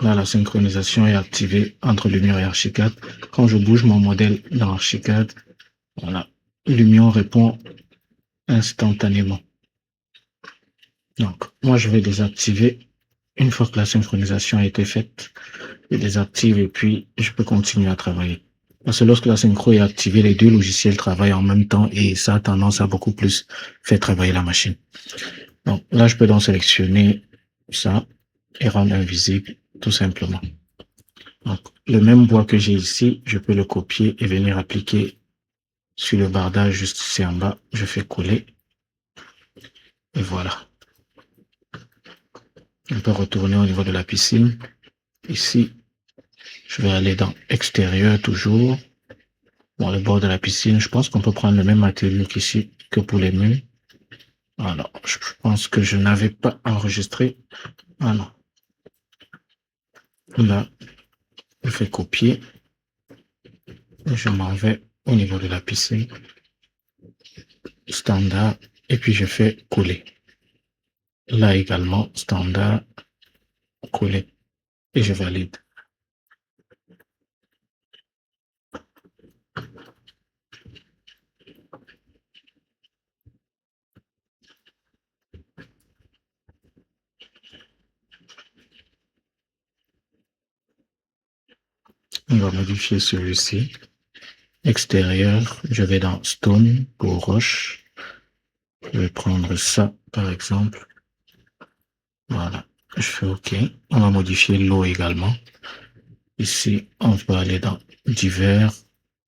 Là, la synchronisation est activée entre Lumion et Archicad. Quand je bouge mon modèle dans Archicad, voilà, Lumion répond instantanément. Donc, moi, je vais désactiver. Une fois que la synchronisation a été faite, je désactive et puis je peux continuer à travailler. Parce que lorsque la synchro est activée, les deux logiciels travaillent en même temps et ça a tendance à beaucoup plus faire travailler la machine. Donc là, je peux donc sélectionner ça et rendre invisible tout simplement. Donc, le même bois que j'ai ici, je peux le copier et venir appliquer sur le bardage juste ici en bas. Je fais coller et voilà. On peut retourner au niveau de la piscine. Ici, je vais aller dans extérieur toujours. Bon, le bord de la piscine, je pense qu'on peut prendre le même matériau qu'ici que pour les murs. Alors, je pense que je n'avais pas enregistré. Ah non. Là, je fais copier. Et je m'en vais au niveau de la piscine. Standard. Et puis, je fais coller. Là également, standard, coller. Et je valide. On va modifier celui-ci. Extérieur, je vais dans Stone pour roche. Je vais prendre ça, par exemple. Voilà. Je fais OK. On va modifier l'eau également. Ici, on va aller dans divers.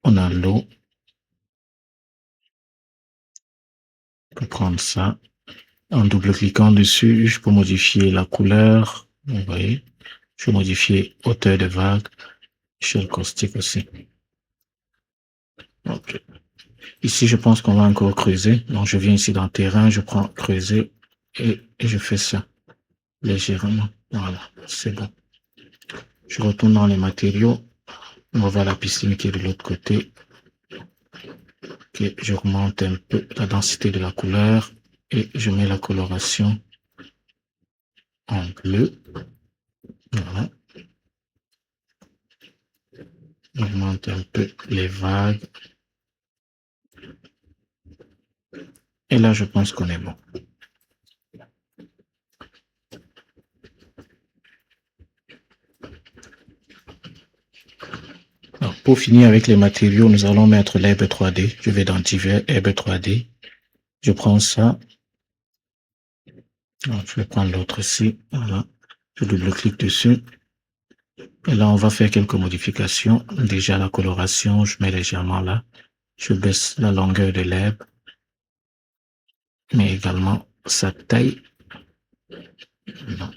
On a l'eau. On peut prendre ça. En double-cliquant dessus, je peux modifier la couleur. Vous voyez. Je peux modifier hauteur de vague. Échelle caustique aussi. OK. Ici, je pense qu'on va encore creuser. Donc, je viens ici dans terrain, je prends creuser et je fais ça légèrement. Voilà, c'est bon. Je retourne dans les matériaux. On va voir la piscine qui est de l'autre côté. Okay, je remonte un peu la densité de la couleur et je mets la coloration en bleu. Voilà. J'augmente un peu les vagues. Et là, je pense qu'on est bon. Alors, pour finir avec les matériaux, nous allons mettre l'herbe 3D. Je vais dans divers, herbe 3D. Je prends ça. Alors, je vais prendre l'autre ici. Voilà. Je double-clique dessus. Et là, on va faire quelques modifications. Déjà, la coloration, je mets légèrement là. Je baisse la longueur de l'herbe, mais également sa taille. Non.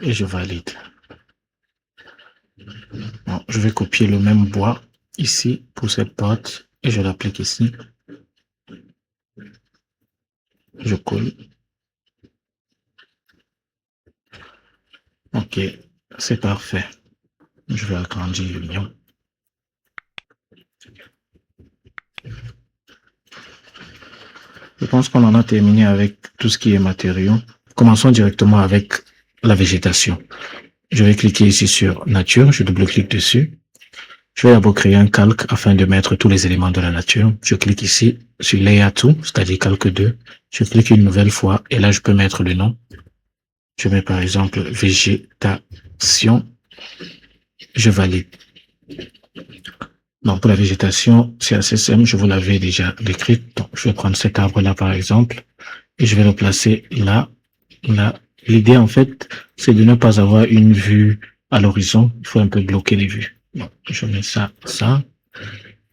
Et je valide. Bon, je vais copier le même bois ici pour cette porte et je l'applique ici. Je colle. Ok, c'est parfait. Je vais agrandir l'union. Je pense qu'on en a terminé avec tout ce qui est matériaux. Commençons directement avec la végétation. Je vais cliquer ici sur nature, je double-clique dessus. Je vais d'abord créer un calque afin de mettre tous les éléments de la nature. Je clique ici sur Layer 2, c'est-à-dire calque 2. Je clique une nouvelle fois et là je peux mettre le nom. Je mets par exemple végétation. Je valide. Donc pour la végétation, c'est assez simple, je vous l'avais déjà décrite. Donc je vais prendre cet arbre-là par exemple et je vais le placer là, là. L'idée en fait, c'est de ne pas avoir une vue à l'horizon. Il faut un peu bloquer les vues. Donc je mets ça, ça.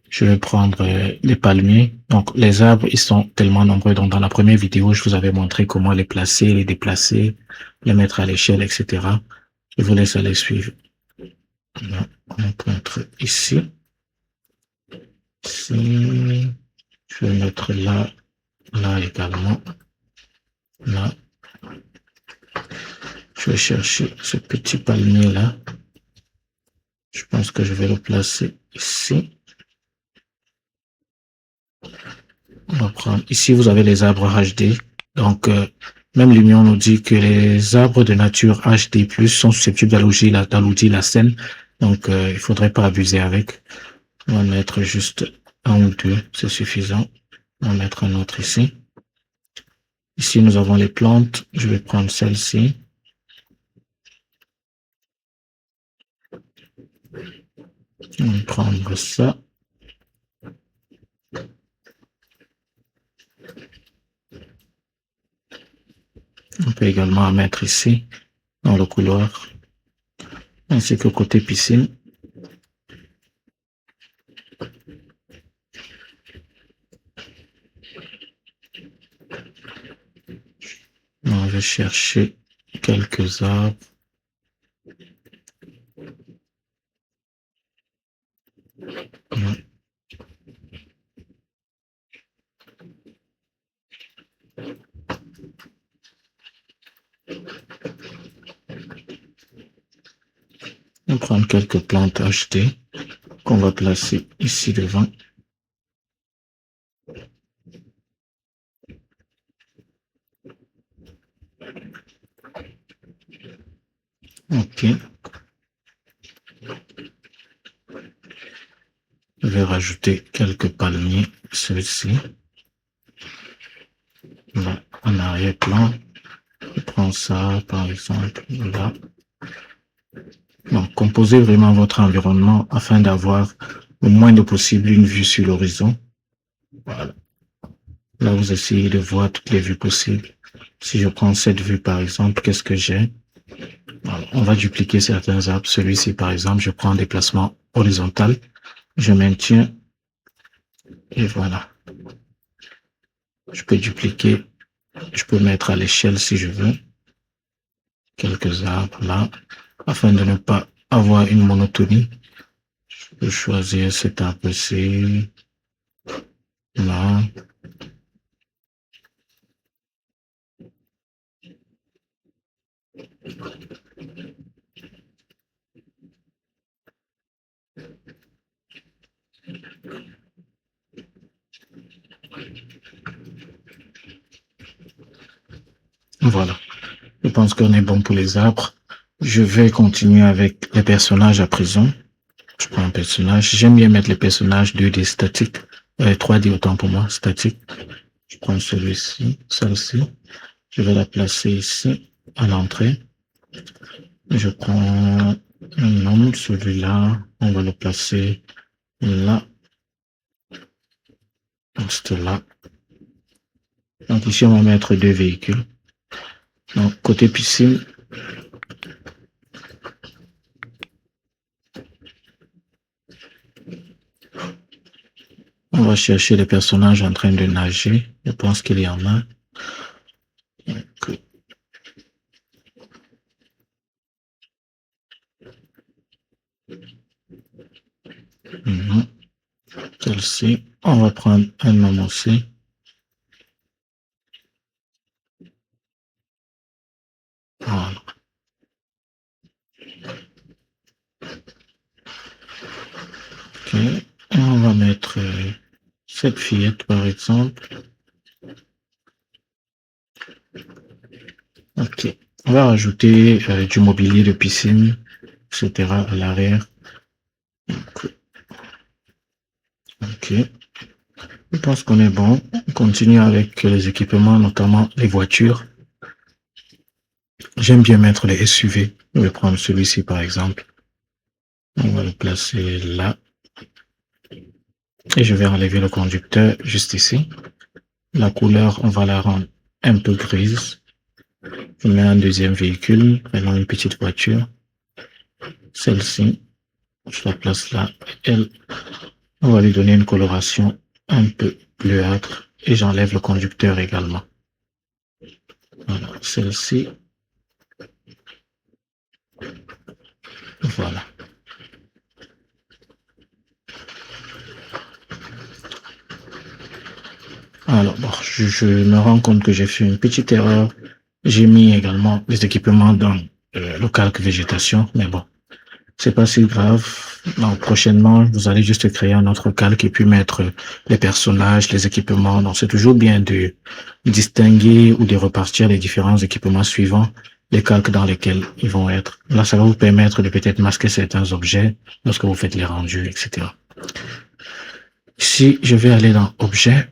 Je vais prendre les palmiers. Donc les arbres, ils sont tellement nombreux. Donc dans la première vidéo, je vous avais montré comment les placer, les déplacer, les mettre à l'échelle, etc. Je vous laisse aller suivre. Là, on peut mettre ici. Ici. Je vais mettre là. Là également. Là. Je vais chercher ce petit palmier là. Je pense que je vais le placer ici. On va prendre. Ici, vous avez les arbres HD. Donc, même Lumion nous dit que les arbres de nature HD+, sont susceptibles d'alourdir la scène. Donc, il ne faudrait pas abuser avec. On va mettre juste un ou deux, c'est suffisant. On va mettre un autre ici. Ici, nous avons les plantes. Je vais prendre celle-ci. On va prendre ça. On peut également en mettre ici, dans le couloir, ainsi que côté piscine. On va chercher quelques arbres. On va prendre quelques plantes achetées qu'on va placer ici devant. Ok. Je vais rajouter quelques palmiers, celui-ci. Là, en arrière-plan. Je prends ça, par exemple, là. Donc, composez vraiment votre environnement afin d'avoir le moins de possible une vue sur l'horizon. Voilà. Là, vous essayez de voir toutes les vues possibles. Si je prends cette vue, par exemple, qu'est-ce que j'ai? Voilà. On va dupliquer certains arbres. Celui-ci, par exemple, je prends un déplacement horizontal. Je maintiens. Et voilà. Je peux dupliquer. Je peux mettre à l'échelle si je veux. Quelques arbres là. Afin de ne pas avoir une monotonie. Je peux choisir cet arbre-ci. Là. Voilà. Je pense qu'on est bon pour les arbres. Je vais continuer avec les personnages à présent. Je prends un personnage. J'aime bien mettre les personnages 2D statiques. 3D autant pour moi, statique. Je prends celui-ci, celle-ci. Je vais la placer ici, à l'entrée. Je prends un homme, celui-là. On va le placer là. Juste là. Donc ici, on va mettre deux véhicules. Donc, côté piscine, on va chercher les personnages en train de nager. Je pense qu'il y en a. Donc, celle-ci, on va prendre un homme aussi. Voilà. Ok. On va mettre cette fillette par exemple. Ok. On va rajouter du mobilier de piscine, etc. à l'arrière. Ok. Je pense qu'on est bon. On continue avec les équipements, notamment les voitures. J'aime bien mettre les SUV. Je vais prendre celui-ci par exemple. On va le placer là. Et je vais enlever le conducteur juste ici. La couleur, on va la rendre un peu grise. Je mets un deuxième véhicule, prenons une petite voiture. Celle-ci, je la place là. Elle, on va lui donner une coloration un peu bleuâtre. Et j'enlève le conducteur également. Voilà, celle-ci. Voilà. Alors, bon, je me rends compte que j'ai fait une petite erreur. J'ai mis également les équipements dans le calque végétation, mais bon, c'est pas si grave. Donc, prochainement, vous allez juste créer un autre calque et puis mettre les personnages, les équipements. Donc, c'est toujours bien de distinguer ou de repartir les différents équipements suivants, les calques dans lesquels ils vont être. Là, ça va vous permettre de peut-être masquer certains objets lorsque vous faites les rendus, etc. Ici, je vais aller dans Objets.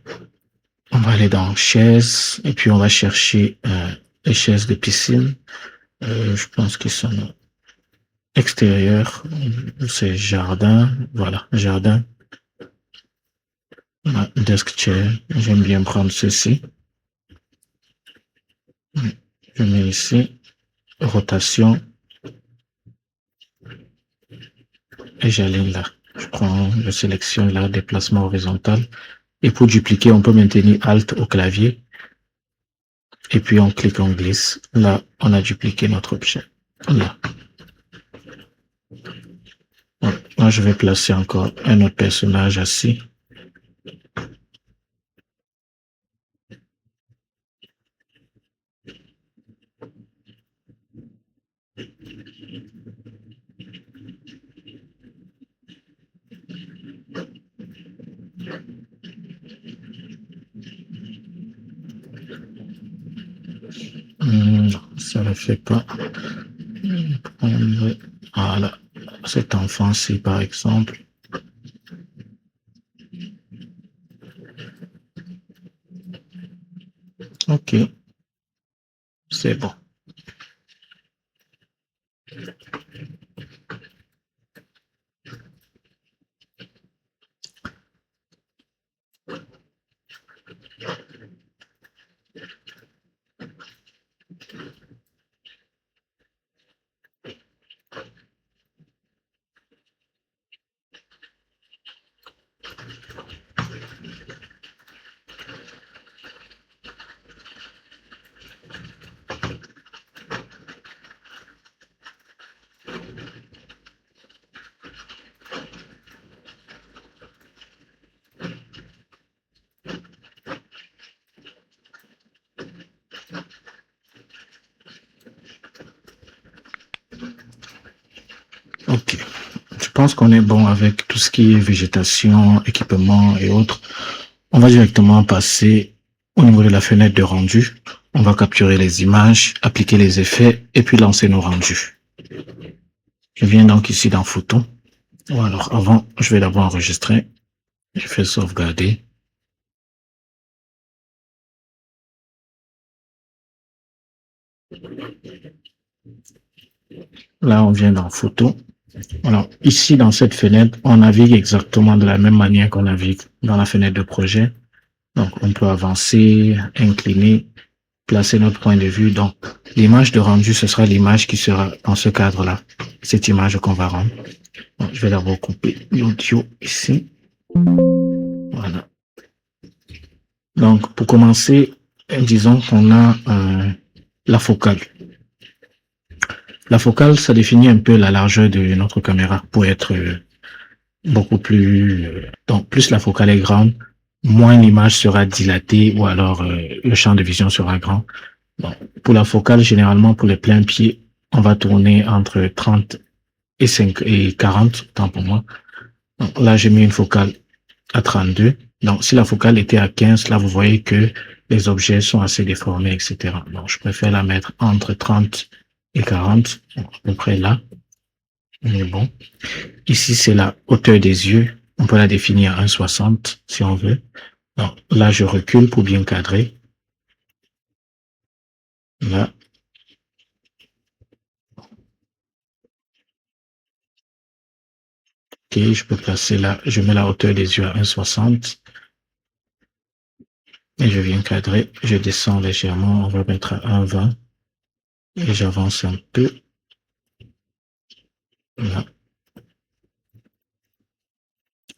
On va aller dans Chaises et puis on va chercher les chaises de piscine. Je pense qu'ils sont extérieurs. C'est jardin. Voilà, jardin. Desk chair. J'aime bien prendre ceci. Je mets ici. Rotation. Et j'aligne là. Je sélectionne là, déplacement horizontal. Et pour dupliquer, on peut maintenir Alt au clavier. Et puis on clique, on glisse. Là, on a dupliqué notre objet. Là. Là, je vais placer encore un autre personnage assis. Ça ne fait pas. Voilà, cet enfant-ci, par exemple. Ok, c'est bon. Ok, je pense qu'on est bon avec tout ce qui est végétation, équipement et autres. On va directement passer au niveau de la fenêtre de rendu. On va capturer les images, appliquer les effets et puis lancer nos rendus. Je viens donc ici dans Photo. Ou alors avant, je vais d'abord enregistrer. Je fais sauvegarder. Là, on vient dans Photo. Alors, ici, dans cette fenêtre, on navigue exactement de la même manière qu'on navigue dans la fenêtre de projet. Donc, on peut avancer, incliner, placer notre point de vue. Donc, l'image de rendu, ce sera l'image qui sera dans ce cadre-là. Cette image qu'on va rendre. Donc, je vais d'abord couper l'audio ici. Voilà. Donc, pour commencer, disons qu'on a la focale. La focale, ça définit un peu la largeur de notre caméra pour être beaucoup plus... donc, plus la focale est grande, moins l'image sera dilatée ou alors le champ de vision sera grand. Bon, pour la focale, généralement, pour les pleins pieds, on va tourner entre 30 et 5 et 40, tant pour moi. Donc, là, j'ai mis une focale à 32. Donc, si la focale était à 15, là, vous voyez que les objets sont assez déformés, etc. Donc, je préfère la mettre entre 30 et 40, à peu près là. Mais bon. Ici, c'est la hauteur des yeux. On peut la définir à 1,60 si on veut. Donc, là, je recule pour bien cadrer. Là. Ok, je peux placer là. Je mets la hauteur des yeux à 1,60. Et je viens cadrer. Je descends légèrement. On va mettre à 1,20. Et j'avance un peu. Là.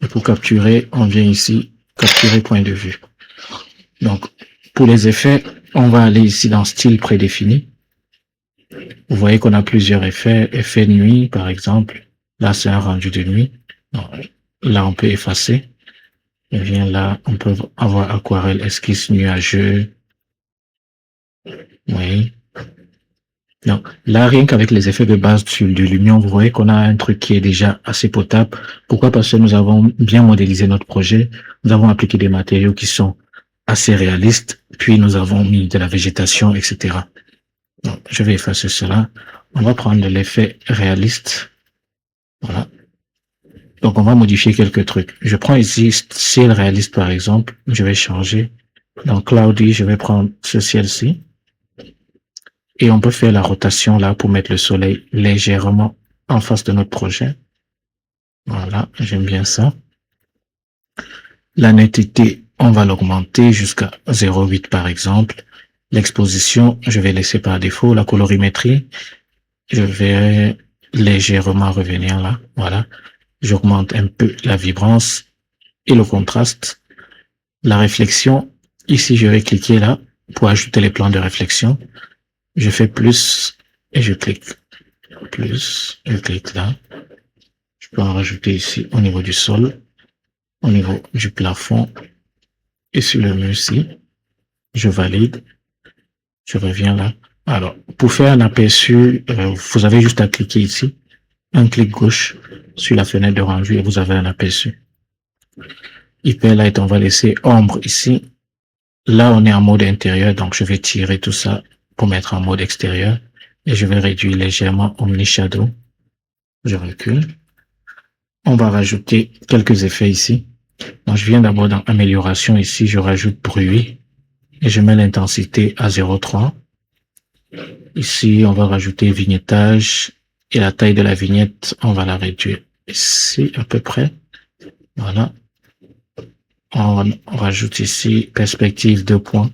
Et pour capturer, on vient ici, capturer point de vue. Donc, pour les effets, on va aller ici dans style prédéfini. Vous voyez qu'on a plusieurs effets. Effet nuit, par exemple. Là, c'est un rendu de nuit. Donc, là, on peut effacer. Je viens là, on peut avoir aquarelle, esquisse, nuageux. Oui. Donc, là, rien qu'avec les effets de base sur du Lumion, vous voyez qu'on a un truc qui est déjà assez potable. Pourquoi? Parce que nous avons bien modélisé notre projet. Nous avons appliqué des matériaux qui sont assez réalistes. Puis, nous avons mis de la végétation, etc. Donc, je vais effacer cela. On va prendre l'effet réaliste. Voilà. Donc, on va modifier quelques trucs. Je prends ici ciel réaliste, par exemple. Je vais changer. Dans Cloudy, je vais prendre ce ciel-ci. Et on peut faire la rotation là pour mettre le soleil légèrement en face de notre projet. Voilà, j'aime bien ça. La netteté, on va l'augmenter jusqu'à 0,8 par exemple. L'exposition, je vais laisser par défaut. La colorimétrie, je vais légèrement revenir là. Voilà. J'augmente un peu la vibrance et le contraste. La réflexion, ici, je vais cliquer là pour ajouter les plans de réflexion. Je fais plus et je clique plus. Je clique là. Je peux en rajouter ici au niveau du sol, au niveau du plafond et sur le mur ici. Je valide. Je reviens là. Alors, pour faire un aperçu, vous avez juste à cliquer ici. Un clic gauche sur la fenêtre de rendu et vous avez un aperçu. Hyperlight, on va laisser ombre ici. Là, on est en mode intérieur, donc je vais tirer tout ça pour mettre en mode extérieur. Et je vais réduire légèrement Omni Shadow. Je recule. On va rajouter quelques effets ici. Donc, je viens d'abord dans amélioration ici, je rajoute bruit et je mets l'intensité à 0,3. Ici, on va rajouter vignettage et la taille de la vignette, on va la réduire ici à peu près. Voilà. On rajoute ici perspective 2 points.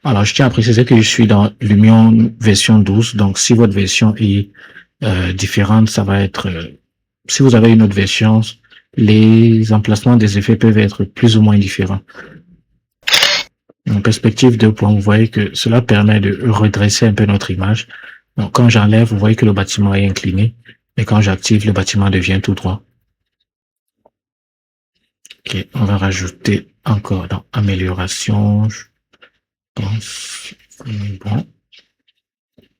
Alors, je tiens à préciser que je suis dans Lumion version 12. Donc, si votre version est différente, ça va être... si vous avez une autre version, les emplacements des effets peuvent être plus ou moins différents. En perspective 2 points, vous voyez que cela permet de redresser un peu notre image. Donc, quand j'enlève, vous voyez que le bâtiment est incliné. Et quand j'active, le bâtiment devient tout droit. Ok, on va rajouter encore dans amélioration. Je pense. Bon.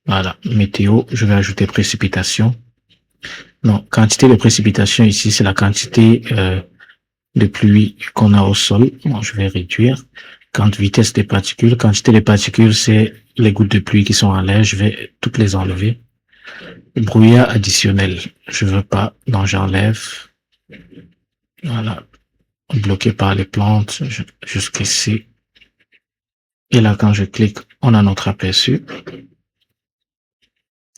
Voilà, météo, je vais ajouter précipitation. Non, quantité de précipitation ici, c'est la quantité de pluie qu'on a au sol. Bon, je vais réduire. Vitesse des particules. Quantité des particules, c'est les gouttes de pluie qui sont en l'air. Je vais toutes les enlever. Brouillard additionnel. Je veux pas, donc j'enlève. Voilà. Bloqué par les plantes jusqu'ici. Et là, quand je clique, on a notre aperçu.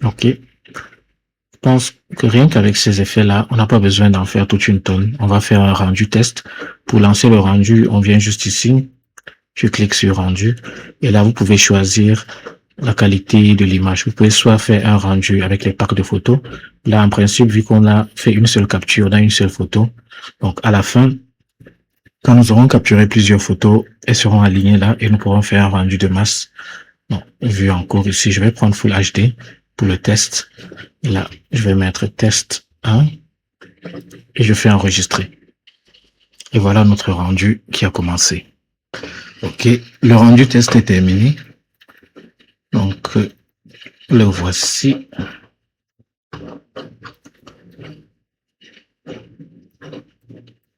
OK. Je pense que rien qu'avec ces effets-là, on n'a pas besoin d'en faire toute une tonne. On va faire un rendu test. Pour lancer le rendu, on vient juste ici. Je clique sur rendu. Et là, vous pouvez choisir la qualité de l'image. Vous pouvez soit faire un rendu avec les packs de photos. Là, en principe, vu qu'on a fait une seule capture, on a une seule photo. Donc, à la fin, quand nous aurons capturé plusieurs photos, elles seront alignées là et nous pourrons faire un rendu de masse. Bon, vu en cours ici, je vais prendre Full HD pour le test. Là, je vais mettre test 1 et je fais enregistrer. Et voilà notre rendu qui a commencé. OK, le rendu test est terminé. Donc, le voici.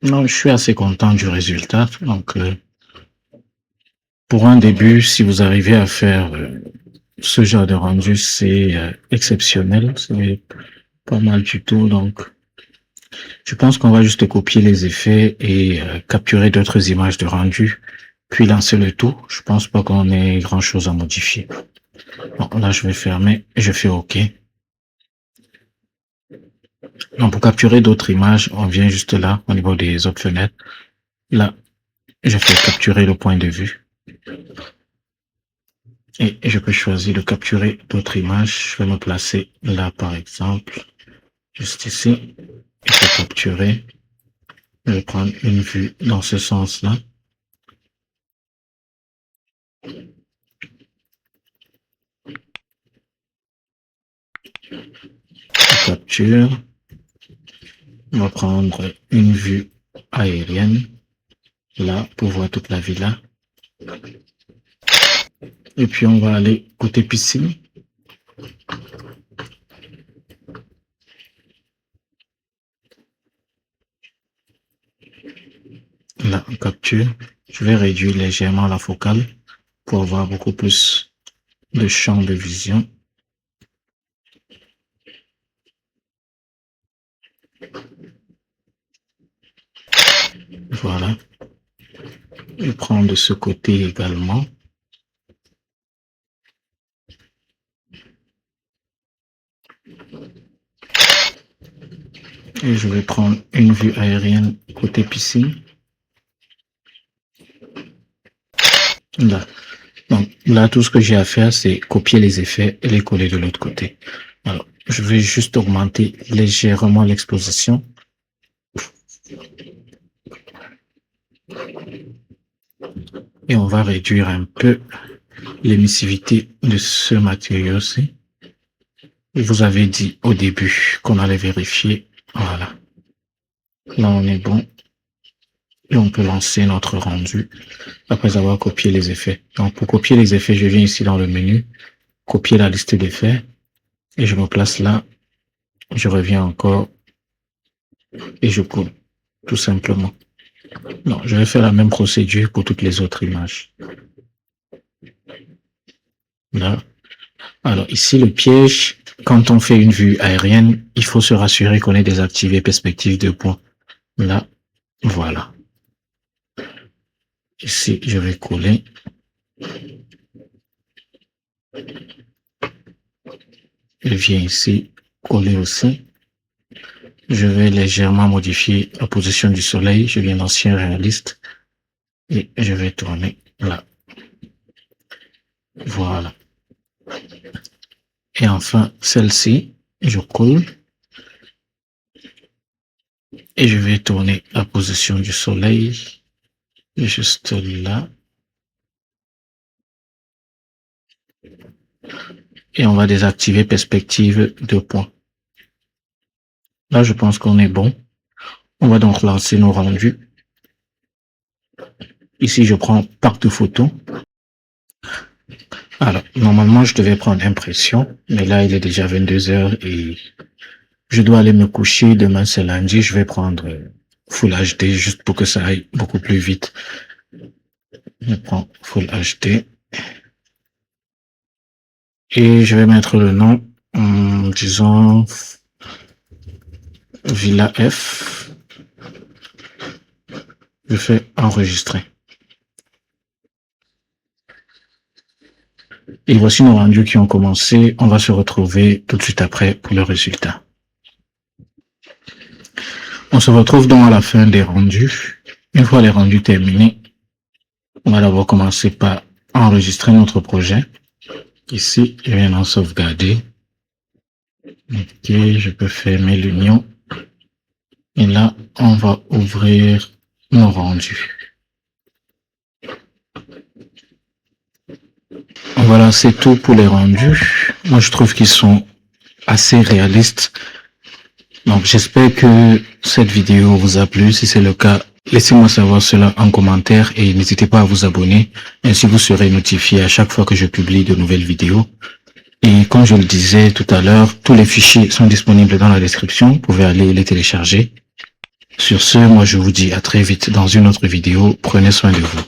Non, je suis assez content du résultat. Donc, pour un début, si vous arrivez à faire ce genre de rendu, c'est exceptionnel. C'est pas mal du tout. Donc, je pense qu'on va juste copier les effets et capturer d'autres images de rendu, puis lancer le tout. Je pense pas qu'on ait grand chose à modifier. Bon, là, je vais fermer et je fais OK. Donc, pour capturer d'autres images, on vient juste là, au niveau des autres fenêtres. Là, je fais capturer le point de vue. Et je peux choisir de capturer d'autres images. Je vais me placer là, par exemple, juste ici. Je vais capturer. Je vais prendre une vue dans ce sens-là. Je capture. On va prendre une vue aérienne. là pour voir toute la villa. Et puis on va aller côté piscine. Là, on capture. Je vais réduire légèrement la focale pour avoir beaucoup plus de champ de vision. Voilà. Je prends de ce côté également. Et je vais prendre une vue aérienne côté piscine. Là. Donc là, tout ce que j'ai à faire, c'est copier les effets et les coller de l'autre côté. Alors, je vais juste augmenter légèrement l'exposition. Et on va réduire un peu l'émissivité de ce matériau-ci. Je vous avais dit au début qu'on allait vérifier. Voilà. Là, on est bon. Et on peut lancer notre rendu après avoir copié les effets. Donc, pour copier les effets, je viens ici dans le menu, copier la liste d'effets et je me place là. Je reviens encore et je colle, tout simplement. Non, je vais faire la même procédure pour toutes les autres images. Là. Alors, ici, le piège, quand on fait une vue aérienne, il faut se rassurer qu'on ait désactivé perspective de point. Là, voilà. Ici, je vais coller. Je viens ici, coller aussi. Je vais légèrement modifier la position du soleil. Je viens d'ancien réaliste. Et je vais tourner là. Voilà. Et enfin, celle-ci, je colle. Et je vais tourner la position du soleil. Juste là. Et on va désactiver perspective de point. Là, je pense qu'on est bon. On va donc lancer nos rendus. Ici, je prends pack de photos. Alors, normalement, je devais prendre impression, mais là, il est déjà 22 heures et je dois aller me coucher. Demain, c'est lundi. Je vais prendre Full HD juste pour que ça aille beaucoup plus vite. Je prends Full HD. Et je vais mettre le nom, disons, Villa F. Je fais enregistrer. Et voici nos rendus qui ont commencé. On va se retrouver tout de suite après pour le résultat. On se retrouve donc à la fin des rendus. Une fois les rendus terminés, on va d'abord commencer par enregistrer notre projet. Ici, je viens d'en sauvegarder. Ok, je peux fermer l'union. Et là, on va ouvrir nos rendus. Voilà, c'est tout pour les rendus. Moi, je trouve qu'ils sont assez réalistes. Donc, j'espère que cette vidéo vous a plu. Si c'est le cas, laissez-moi savoir cela en commentaire et n'hésitez pas à vous abonner. Ainsi, vous serez notifié à chaque fois que je publie de nouvelles vidéos. Et comme je le disais tout à l'heure, tous les fichiers sont disponibles dans la description. Vous pouvez aller les télécharger. Sur ce, moi, je vous dis à très vite dans une autre vidéo. Prenez soin de vous.